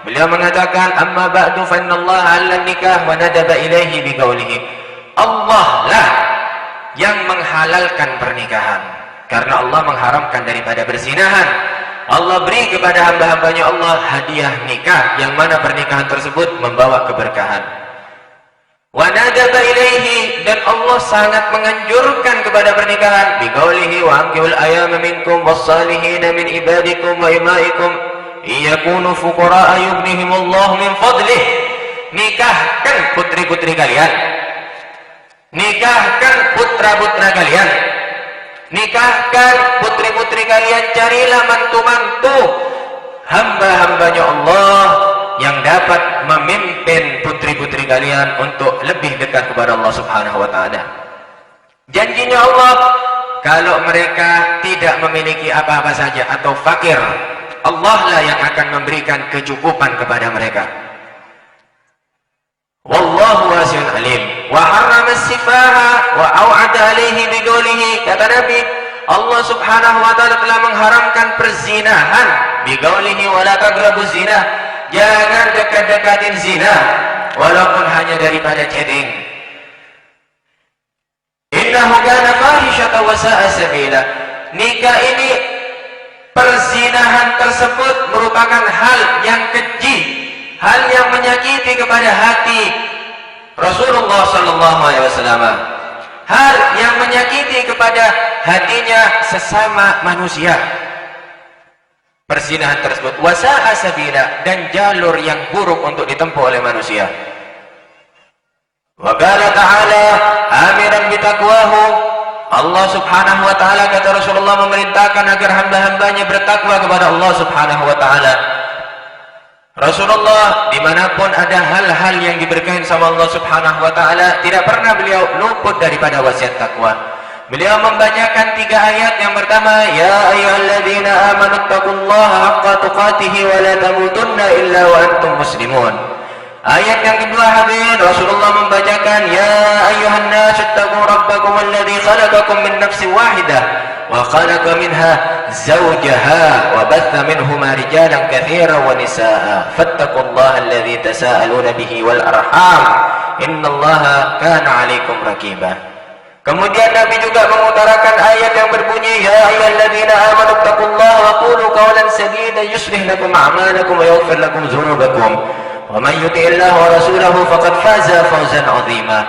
Beliau mengatakan, amma ba'du fa innallaha 'allan nikah wa nadaba ilaihi biqaulihi. Allah lah yang menghalalkan pernikahan, karena Allah mengharamkan daripada berzinahan. Allah beri kepada hamba-hambanya Allah hadiah nikah, yang mana pernikahan tersebut membawa keberkahan. Wa nadaba ilaihi, dan Allah sangat menganjurkan kepada pernikahan. Biqaulihi wa anqihul ayama minkum was-salihina min ibadikum wa imaikum iyakunu fuqara'a yughnihimullahu min fadlih. Nikahkan putri-putri kalian, nikahkan putra-putra kalian, nikahkan putri-putri kalian, carilah mantu-mantu hamba-hambanya Allah yang dapat memimpin putri-putri kalian untuk lebih dekat kepada Allah subhanahu wa ta'ala. Janjinya Allah, kalau mereka tidak memiliki apa-apa saja atau fakir, Allah lah yang akan memberikan kecukupan kepada mereka. Wallahu wasi'un alim. Wa harrama as-sifaha wa au'ada alaihi biqaulihi. Kata Nabi, Allah subhanahu wa ta'ala telah mengharamkan perzinahan. Biqaulihi wa la taqrabuz zina. Jangan dekat-dekatin zina, walaupun hanya daripada chatting. Innahu kana fahishatan wa sa'a sabila. Nikah ini, perzinahan tersebut merupakan hal yang keji, hal yang menyakiti kepada hati Rasulullah sallallahu alaihi wasallam, hal yang menyakiti kepada hatinya sesama manusia. Perzinahan tersebut wasa'a sabila, dan jalur yang buruk untuk ditempuh oleh manusia. Wa qala ta'ala amiran bitaqwahu. Allah subhanahu wa ta'ala, kata Rasulullah, memerintahkan agar hamba-hambanya bertakwa kepada Allah subhanahu wa ta'ala. Rasulullah dimanapun ada hal-hal yang diberkahi sama Allah subhanahu wa ta'ala, tidak pernah beliau luput daripada wasiat takwa. Beliau membacakan 3 ayat. Yang pertama, ya ayyuhalladzina amanu taqullaha haqqa tuqatih wa la tamutunna illa wa antum muslimun. Ayat yang kedua hadirin, Rasulullah membacakan ya ayyuhan nas ittaqu rabbakum alladzi khalaqakum min nafsin wahidah wa khalaqa minha zawjaha wa batha minhuma rijalan katsiran wa nisaa fattaqullaha alladzi tasaaluna bihi wal arham innallaha kana 'alaikum raqiba. Kemudian Nabi juga mengutarakan ayat yang berbunyi ya ayyuhalladzina amanu taqullaha wa qulu qawlan sadida yuslih lakum a'malakum wa yaghfir lakum dzunubakum wa man yuti'illaha wa rasulahu faqad faza fawzan 'azima.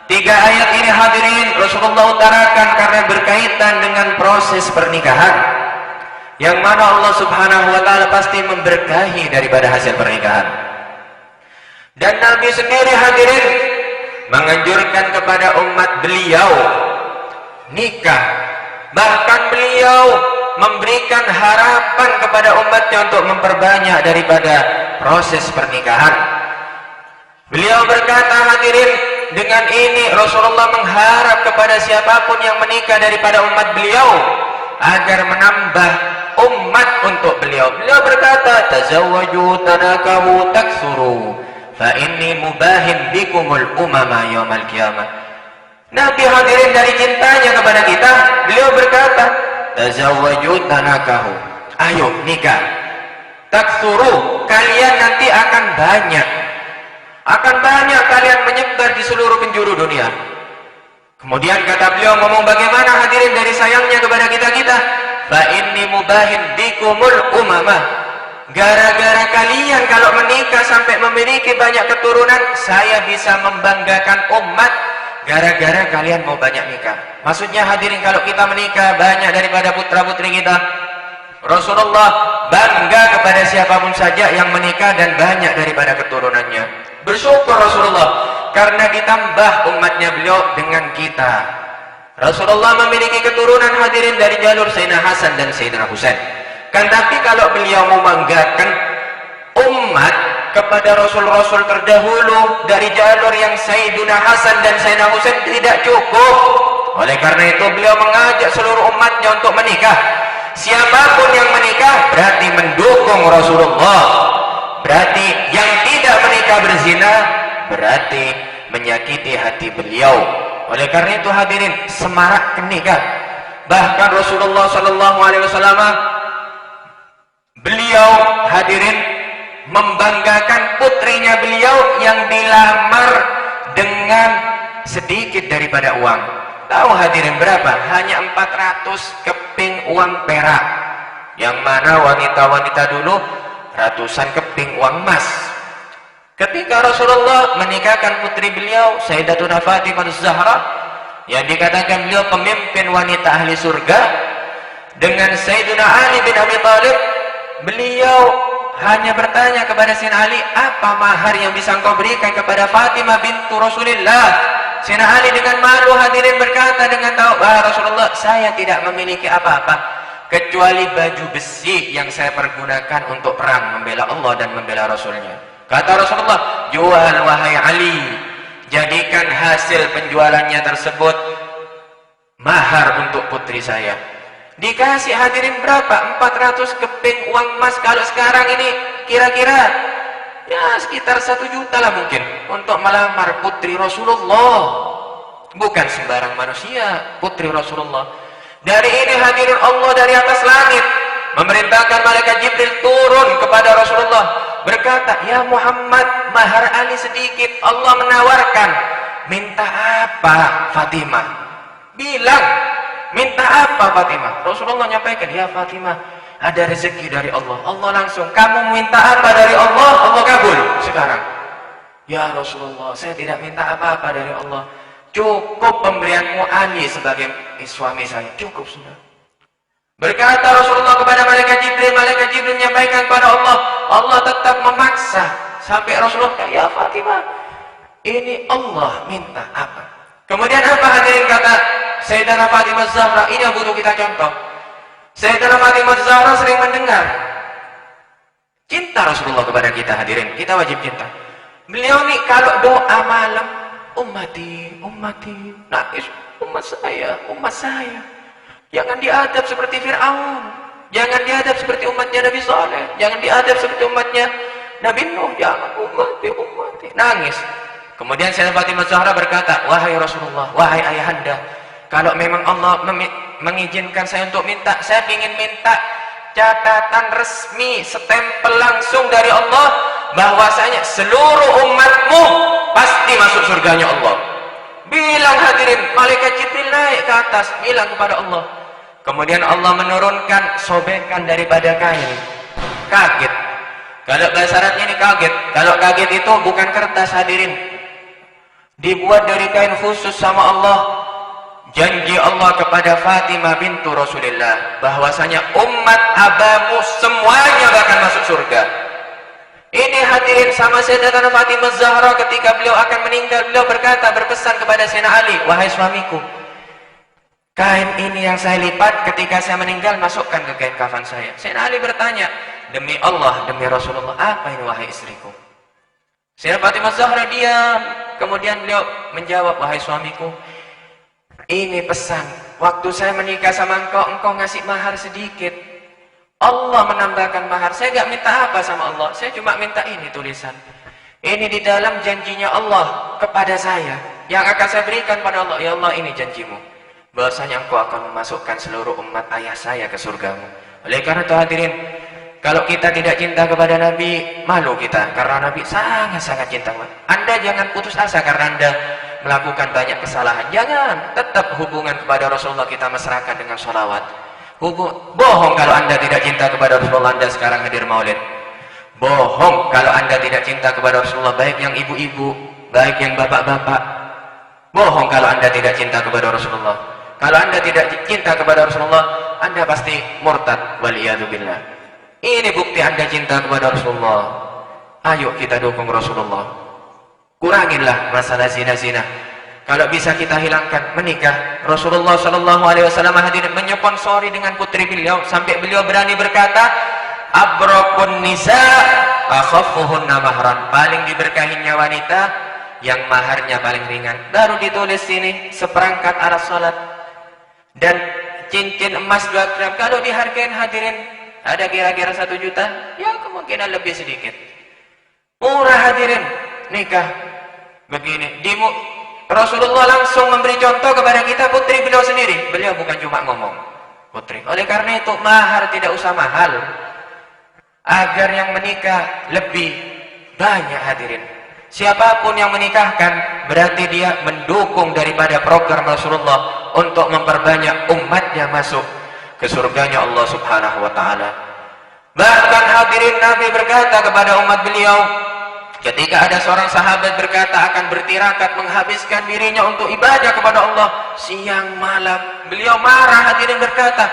3 ayat ini hadirin Rasulullah utarakan karena berkaitan dengan proses pernikahan, yang mana Allah subhanahu wa ta'ala pasti memberkahi daripada hasil pernikahan. Dan Nabi sendiri hadirin menganjurkan kepada umat beliau nikah. Bahkan beliau memberikan harapan kepada umatnya untuk memperbanyak daripada proses pernikahan. Beliau berkata hadirin, dengan ini Rasulullah mengharap kepada siapapun yang menikah daripada umat beliau agar menambah umat untuk beliau. Beliau berkata, tazawwaju tanakahu taksuru fa inni mubahin bikumul umama yaumal qiyamah. Nabi hadirin dari cintanya kepada kita, beliau berkata, tazawwaju tanakahu, ayo nikah, taksuru, kalian nanti akan banyak kalian menyebar di seluruh penjuru dunia. Kemudian kata beliau ngomong bagaimana hadirin dari sayangnya kepada kita-kita, fa inni mubahin bikumul umamah, gara-gara kalian kalau menikah sampai memiliki banyak keturunan, saya bisa membanggakan umat gara-gara kalian mau banyak nikah. Maksudnya hadirin, kalau kita menikah banyak daripada putra-putri kita, Rasulullah bangga kepada siapapun saja yang menikah dan banyak daripada keturunannya. Bersyukur Rasulullah karena ditambah umatnya beliau dengan kita. Rasulullah memiliki keturunan hadirin dari jalur Sayyidina Hasan dan Sayyidina Husain. Kan tapi kalau beliau membanggakan umat kepada Rasul-Rasul terdahulu dari jalur yang Sayyidina Hasan dan Sayyidina Husain tidak cukup. Oleh karena itu beliau mengajak seluruh umatnya untuk menikah. Siapapun yang menikah berarti mendukung Rasulullah. Berarti yang tidak menikah berzina berarti menyakiti hati beliau. Oleh karena itu hadirin, semarak nikah. Bahkan Rasulullah SAW beliau hadirin membanggakan putrinya beliau yang dilamar dengan sedikit daripada uang. Tahu hadirin berapa? Hanya 400 keping uang perak. Yang mana wanita-wanita dulu ratusan keping uang emas. Ketika Rasulullah menikahkan putri beliau Sayyidatuna Fatimah Az-Zahra, yang dikatakan beliau pemimpin wanita ahli surga, dengan Sayyidina Ali bin Abi Thalib, beliau hanya bertanya kepada Sayyidina Ali, apa mahar yang bisa engkau berikan kepada Fatimah bintu Rasulullah? Sayyidina Ali dengan malu hadirin berkata dengan tahu, Rasulullah, saya tidak memiliki apa-apa kecuali baju besi yang saya pergunakan untuk perang membela Allah dan membela Rasulnya. Kata Rasulullah, jual wahai Ali, jadikan hasil penjualannya tersebut mahar untuk putri saya. Dikasih hadirin berapa? 400 keping uang emas. Kalau sekarang ini kira-kira ya sekitar 1 juta lah mungkin untuk melamar putri Rasulullah. Bukan sembarang manusia, putri Rasulullah. Dari ini hadirin, Allah dari atas langit memerintahkan malaikat Jibril turun kepada Rasulullah berkata, ya Muhammad, mahar Ali sedikit. Allah menawarkan, minta apa Fatimah? Bilang, minta apa Fatimah? Rasulullah nyampaikan, ya Fatimah, ada rezeki dari Allah. Allah langsung, kamu minta apa dari Allah? Allah kabul sekarang. Ya Rasulullah, saya tidak minta apa-apa dari Allah. Cukup pemberianmu Ali sebagai suami saya. Cukup sudah. Berkata Rasulullah kepada malaikat Jibril menyampaikan kepada Allah. Allah tetap memaksa. Sampai Rasulullah, ya Fatimah, ini Allah minta apa? Kemudian apa hadirin kata Sayyidatina Fatimah Zahra? Ini yang butuh kita contoh. Sayyidatina Fatimah Zahra sering mendengar cinta Rasulullah kepada kita hadirin. Kita wajib cinta. Beliau nih kalau doa malam, ummati, nangis, umat saya. Jangan diadab seperti Fir'aun. Jangan diadab seperti umatnya Nabi Saleh. Jangan diadab seperti umatnya Nabi Nuh. Jangan, ummati. Nangis. Kemudian Sayyidatina Fatimah Zahra berkata, wahai Rasulullah, wahai ayahanda, kalau memang Allah mengizinkan saya untuk minta, saya ingin minta catatan resmi, stempel langsung dari Allah, bahwasanya seluruh umatmu pasti masuk surganya Allah. Bilang hadirin, malaikat Jibril naik ke atas, bilang kepada Allah. Kemudian Allah menurunkan sobekan daripada kain. Kaget. Kalau bahasa Arabnya ini kaget. Kalau kaget itu bukan kertas hadirin. Dibuat dari kain khusus sama Allah. Janji Allah kepada Fatimah bintu Rasulullah, bahwasanya umat abamu semuanya akan masuk surga. Ini hadirin sama Sayyidatina Fatimah Zahra ketika beliau akan meninggal, beliau berpesan kepada Sayyidina Ali, wahai suamiku, kain ini yang saya lipat ketika saya meninggal, masukkan ke kain kafan saya. Sayyidina Ali bertanya, demi Allah, demi Rasulullah, apa ini wahai istriku? Sayyidatina Fatimah Zahra diam. Kemudian beliau menjawab, wahai suamiku, ini pesan, waktu saya menikah sama engkau ngasih mahar sedikit. Allah menambahkan mahar. Saya gak minta apa sama Allah, saya cuma minta ini tulisan. Ini di dalam janjinya Allah kepada saya, yang akan saya berikan pada Allah. Ya Allah, ini janjimu, bahwasanya engkau akan memasukkan seluruh umat ayah saya ke surgamu. Oleh karena itu hadirin, kalau kita tidak cinta kepada Nabi, malu kita, karena Nabi sangat-sangat cinta. Anda jangan putus asa karena Anda melakukan banyak kesalahan. Jangan, tetap hubungan kepada Rasulullah kita mesrakan dengan sholawat. Bohong kalau Anda tidak cinta kepada Rasulullah, Anda sekarang hadir maulid. Bohong kalau Anda tidak cinta kepada Rasulullah, baik yang ibu-ibu, baik yang bapak-bapak. Bohong kalau Anda tidak cinta kepada Rasulullah. Kalau Anda tidak cinta kepada Rasulullah, Anda pasti murtad, waliyadzubillah. Ini bukti Anda cinta kepada Rasulullah. Ayo kita dukung Rasulullah. Kuranginlah masalah zina-zina. Kalau bisa kita hilangkan, menikah. Rasulullah SAW hadirin menyponsori dengan putri beliau, sampai beliau berani berkata, abrokun nisa akhaffuhunna mahran. Paling diberkahinya wanita yang maharnya paling ringan. Baru ditulis sini seperangkat alat salat dan cincin emas 2 gram. Kalau dihargain hadirin, ada kira-kira 1 juta, ya kemungkinan lebih sedikit. Murah hadirin, nikah begini. Rasulullah langsung memberi contoh kepada kita, putri beliau sendiri. Beliau bukan cuma ngomong, putri. Oleh karena itu, mahar tidak usah mahal, agar yang menikah lebih banyak hadirin. Siapapun yang menikahkan, berarti dia mendukung daripada program Rasulullah untuk memperbanyak umatnya masuk ke surganya Allah Subhanahu wa ta'ala. Bahkan hadirin, Nabi berkata kepada umat beliau, ketika ada seorang sahabat berkata akan bertirakat menghabiskan dirinya untuk ibadah kepada Allah siang malam, beliau marah hadirin, berkata,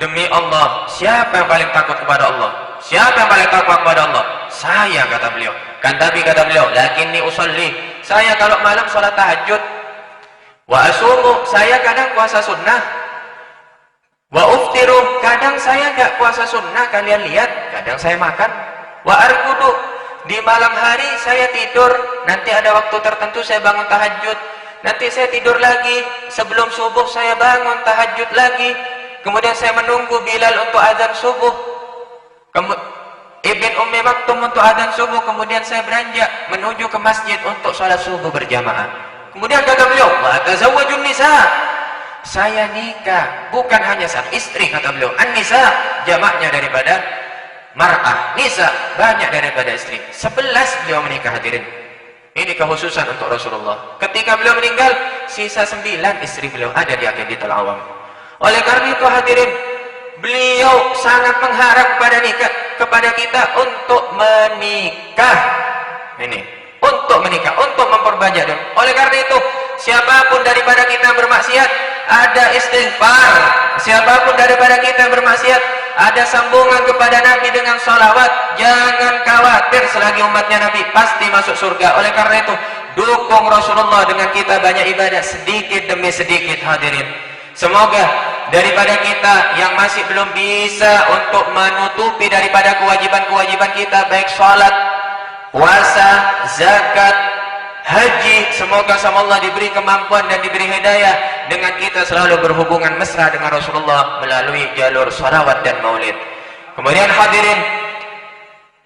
demi Allah, siapa yang paling takut kepada Allah? Siapa yang paling takut kepada Allah? Saya, kata beliau. Kan Nabi kata beliau, lakinni usolli, saya kalau malam sholat tahajud. Wa asumu, saya kadang puasa sunnah. Wa uftiru, kadang saya gak puasa sunnah, kalian lihat, kadang saya makan. Wa arkudu, di malam hari saya tidur, nanti ada waktu tertentu saya bangun tahajud, nanti saya tidur lagi, sebelum subuh saya bangun tahajud lagi, kemudian saya menunggu Bilal untuk azan subuh, Ibn Ummi Maktum untuk azan subuh, kemudian saya beranjak menuju ke masjid untuk sholat subuh berjamaah. Kemudian kata beliau, wa tazawwajun nisa, saya nikah bukan hanya satu istri, kata beliau. An-nisa jamaknya daripada mar'ah, nisa banyak daripada istri. 11 beliau menikah hadirin. Ini kekhususan untuk Rasulullah. Ketika beliau meninggal, sisa 9 istri beliau ada di Aqidul Awam. Oleh karena itu hadirin, beliau sangat mengharap kepada kita untuk menikah. Ini untuk menikah, untuk memperbanyak. Oleh karena itu, siapapun daripada kita bermaksiat, ada istighfar. Siapapun daripada kita bermaksiat, ada sambungan kepada Nabi dengan salawat. Jangan khawatir, selagi umatnya Nabi pasti masuk surga. Oleh karena itu, dukung Rasulullah dengan kita banyak ibadah sedikit demi sedikit hadirin. Semoga daripada kita yang masih belum bisa untuk menutupi daripada kewajiban-kewajiban kita, baik sholat, puasa, zakat, haji, semoga sama Allah diberi kemampuan dan diberi hidayah dengan kita selalu berhubungan mesra dengan Rasulullah melalui jalur sholawat dan maulid. Kemudian hadirin,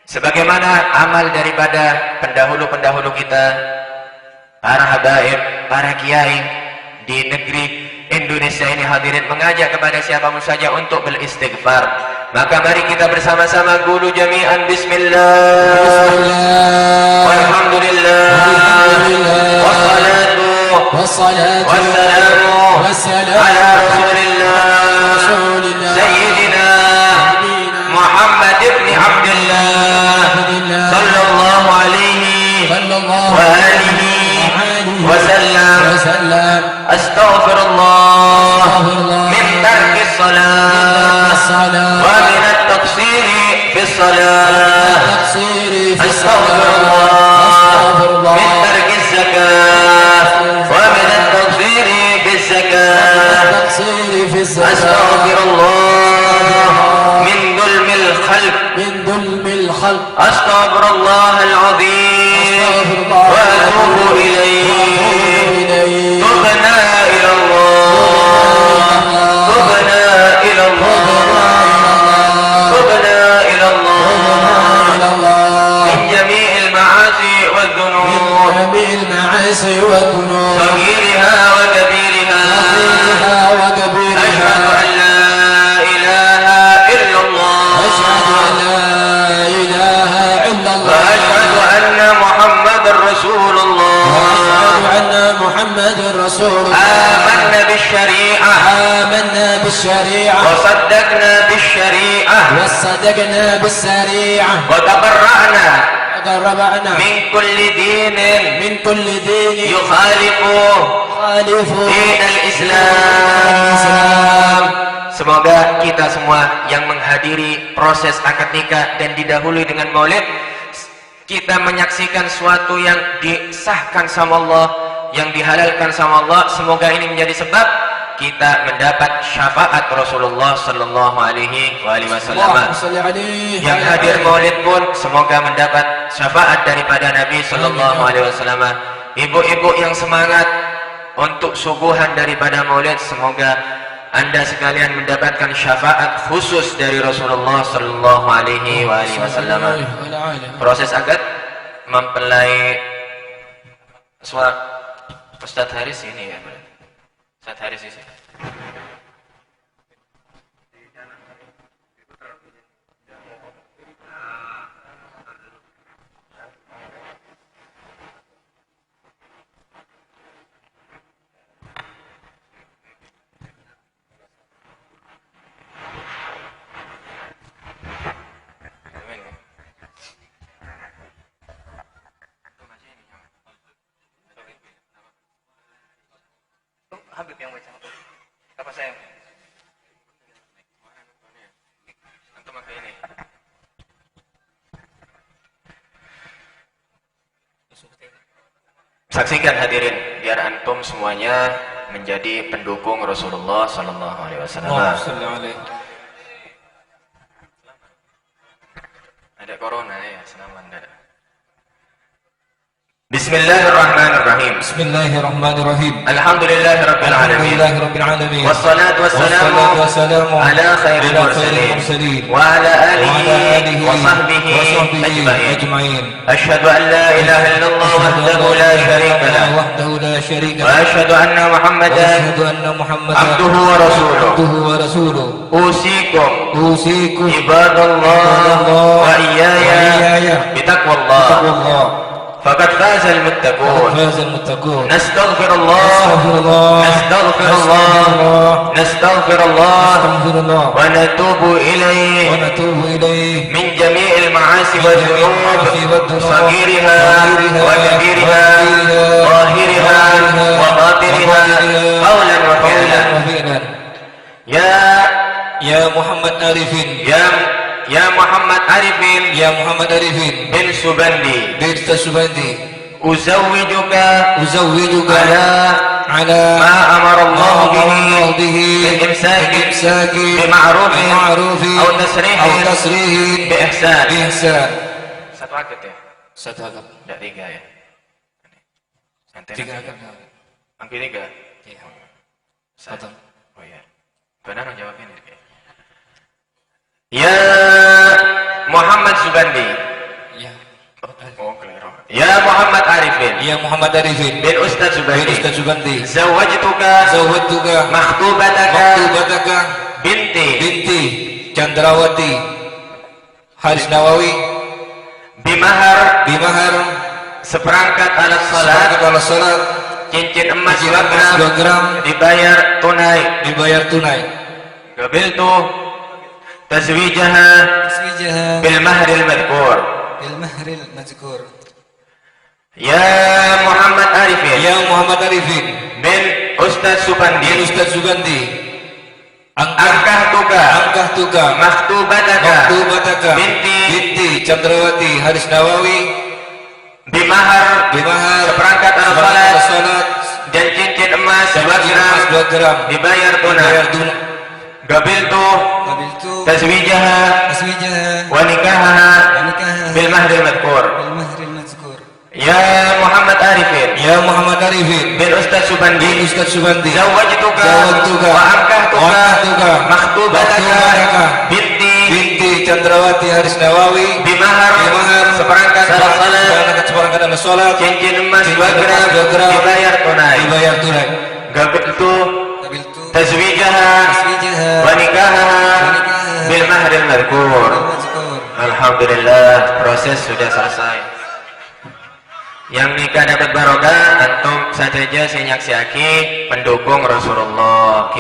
sebagaimana amal daripada pendahulu-pendahulu kita, para habaib, para kiai di negeri Indonesia ini hadirin, mengajak kepada siapapun saja untuk beristighfar. Maka mari kita bersama-sama gulu jami'an bismillah. Walhamdulillah. Wassalatu wassalamu ala Rasulillah Sayyidina Muhammad ibn Abdullah sallallahu alaihi wa alihi wa sallam. Astaghfirullah min tarki salat wa min at-taqsir fi salat. Astaghfirullah min tarki zakat wa min at-taqsir fi zakat. Astaghfirullah min dhulmil khalq. Astaghfirullah al-azim wa atubu ilayhi. والذنوب جميع المعاصي والذنوب صغيرها وكبيرها وكبيرها أشهد أن لا إله إلا الله أشهد أن لا إله إلا الله وأشهد أن محمد رسول الله وأشهد أن محمد رسول الله آمنا بالشريعة وصدقنا بالشريعة وصدقنا بالشريعة وتبرأنا وقربنا من كل دين يخالف دين الإسلام. Semoga kita semua yang menghadiri proses akad nikah dan didahului dengan maulid, kita menyaksikan suatu yang disahkan sama Allah, yang dihalalkan sama Allah. Semoga ini menjadi sebab kita mendapat syafaat Rasulullah sallallahu alaihi wasallam. Yang hadir maulid pun semoga mendapat syafaat daripada Nabi sallallahu alaihi wasallam. Ibu-ibu yang semangat untuk subuhan daripada maulid, semoga Anda sekalian mendapatkan syafaat khusus dari Rasulullah sallallahu alaihi wasallam. Proses akad mempelai Ustadz Haris ini ya, Ustadz Haris ini. Habib yang baca apa saya? Antum pakai ini. Saksikan hadirin, biar antum semuanya menjadi pendukung Rasulullah sallallahu alaihi wasallam. Ada corona ya, selamat ada. Bismillahirrahmanirrahim. Bismillahirrahmanirrahim. Alhamdulillahirabbil alamin. Wassalatu wassalamu ala khairil mursalin wa ala alihi wa sahbihi ajma'in. Asyhadu an la ilaha illallah wahdahu la syarika lah wa asyhadu anna Muhammadan abduhu wa rasuluh. Usikum ibadallah wa iyaya bitaqwallah. فقد فاز المتقون. نستغفر الله ونتوب إليه من جميع المعاصي والذنوب صغيرها وكبيرها ظاهرها وباطنها قولا وفعلا. يا محمد عارفين bin Subandi أزوجك على ما أمر الله به من إمساك بمعروف أو تسريح بإحسان. Satu akad ya? Satu akad. Tidak tiga ya? Tiga akad. Angki tiga? Iya. Satu. Oh ya. Benar jawabnya nih. Ya Muhammad Subandi. Ya. Oh keliru. Ya Muhammad Arifin. Bin Ustadz Subandi. Zawajtuka. Makhtubataka. Binti. Chandrawati. Haris Nawawi. Bimahar. Seperangkat alat salat. Cincin emas 2 gram. Dibayar tunai. Qabiltu tazwijaha bil mahril madhkur. Ya Muhammad Arifin bin Ustadz Subandi. Angkah tuka makhtubataka binti Chandrawati Haris Nawawi. Bimahar seperangkat alat salat dan cincin emas 2 gram dibayar tunai. Qabiltu tazwijaha wa nikahaha bil mahril madhkur. Ya Muhammad Arifin bin Ustadz Subandi. Zawajtuka wa angkahtuka makhtubataka binti Chandrawati Haris Nawawi bimahar seperangkat alat salat cincin emas 2 gram dibayar tunai gabiltu tazwijaha wa nikahaha bil mahril madhkur. Alhamdulillah, proses sudah selesai. Yang nikah dapat barokah, antum saja saya nyaksiaki pendukung Rasulullah.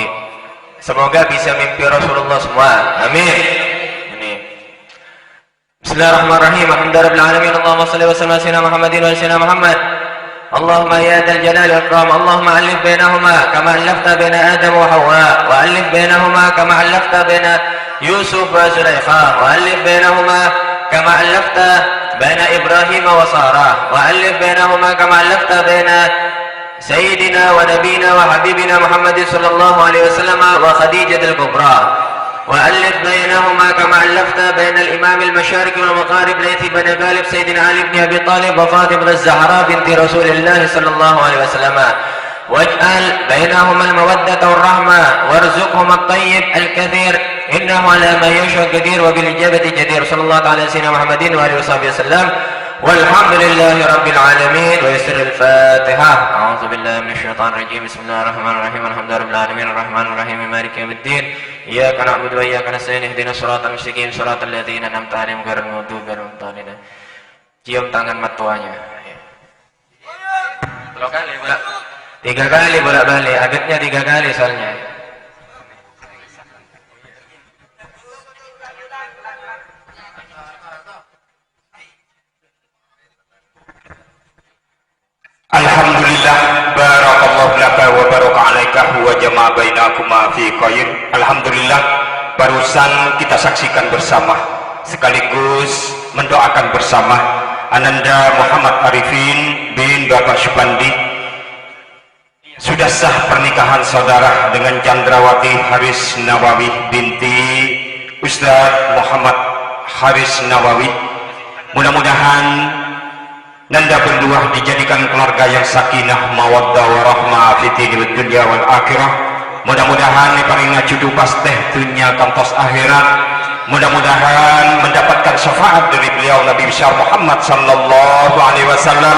Semoga bisa mimpi Rasulullah semua. Amin. Ini. Bismillahirrahmanirrahim. Alhamdulillahirabbil Allahumma shalli wa sallim ala sayyidina Muhammadin wa ala sayyidina Muhammad. Allahumma ya dzal jalali wal ikram, Allahumma alif bainahuma kama alafta baina Adam wa Hawa, wa alif bainahuma kama alafta baina Yusuf wa Zulaikha, wa alif bainahuma kama alafta baina Ibrahim wa Sarah, wa alif bainahuma kama alafta baina سيدنا ونبينا وحبيبنا محمد صلى الله عليه وسلم وخديجة الكبرى وألف بينهما كما ألفت بين الإمام المشارق والمغارب ليث بن غالب سيدنا علي بن أبي طالب وفاطمة الزهراء بنت رسول الله صلى الله عليه وسلم واجعل بينهما المودة والرحمة وارزقهما الطيب الكثير إنه على ما يشاء قدير وبالإجابة جدير صلى الله على سيدنا محمد وآله وصحبه وسلم والحمد لله رب العالمين. ويسر الفاتحة. أعوذ بالله من الشيطان الرجيم. بسم الله الرحمن الرحيم. الحمد لله رب العالمين الرحمن الرحيم مالك يوم الدين إياك نعبد وإياك نستعين اهدنا الصراط المستقيم صراط الذين أنعمت عليهم غير المغضوب عليهم ولا الضالين. Cium tangan mertuanya. 3 kali bolak-balik. Adatnya 3 kali soalnya. Alhamdulillah, barakallahu laka wa baraka alaika wa jama'a bainakuma fi khair. Alhamdulillah, barusan kita saksikan bersama sekaligus mendoakan bersama Ananda Muhammad Arifin bin Bapak Syubandi. Sudah sah pernikahan saudara dengan Chandrawati Haris Nawawi binti Ustaz Muhammad Haris Nawawi. Mudah-mudahan Nanda berdua dijadikan keluarga yang sakinah mawaddah warahmah fi dinil dunya wal akhirah. Mudah-mudahan diparinga judu pasteh dunia kantos akhirat. Mudah-mudahan mendapatkan syafaat dari beliau Nabi besar Muhammad sallallahu alaihi wasallam.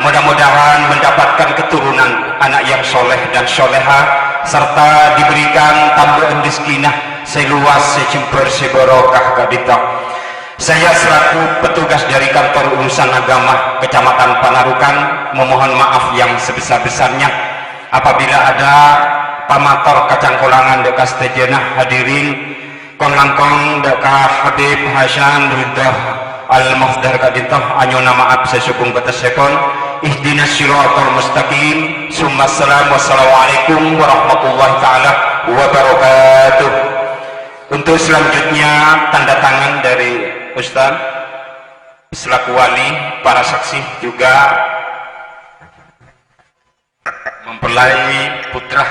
Mudah-mudahan mendapatkan keturunan anak yang soleh dan soleha, serta diberikan tambahan rezekinah seluas sejember sebarokah kadita. Saya selaku petugas dari kantor urusan agama Kecamatan Panarukan memohon maaf yang sebesar-besarnya apabila ada pamator kacangkolangan dekas tejenah hadirin kon langkong deka Habib Hasan Ridha Al-Muhdar kadintah anyona maaf sesubung batasepon ihdinas siratal mustaqim summa salam wassalamualaikum warahmatullahi taala wabarakatuh. Untuk selanjutnya tanda tangan dari Ustaz selaku wali, para saksi juga mempelai putra.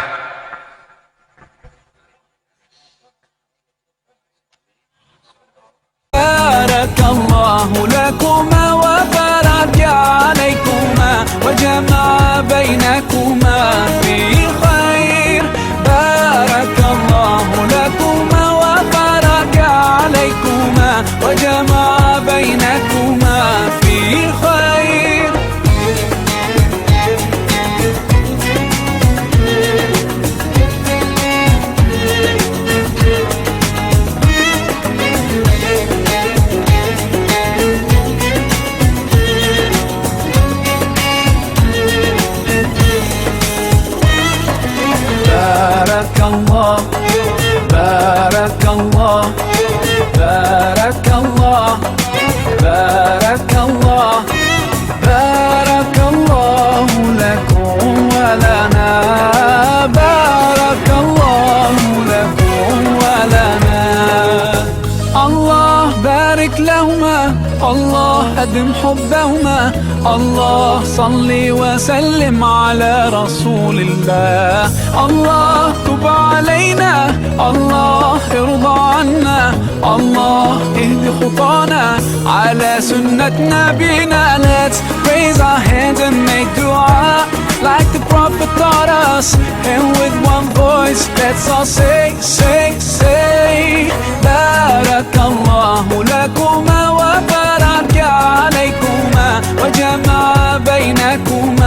Barakallahu lakuma wa baraka alaikuma wa jama'a bainakuma fi khair. Barakallahu lakuma wa baraka alaikuma wa jama'a bainakuma fi khair. Barakallah, barakallah, barakallah, barakallah, barakallahu lakum wa lana, barakallahu lakum wa lana. Allah barik lahuma, Allah أدم حبهما الله صل وسلم على رسول الله الله تب علينا الله ارضى عنا الله اهد خطانا على سنة نبينا. Let's raise our hands and make dua like the Prophet taught us, and with one voice let's all say Barakallah بينكما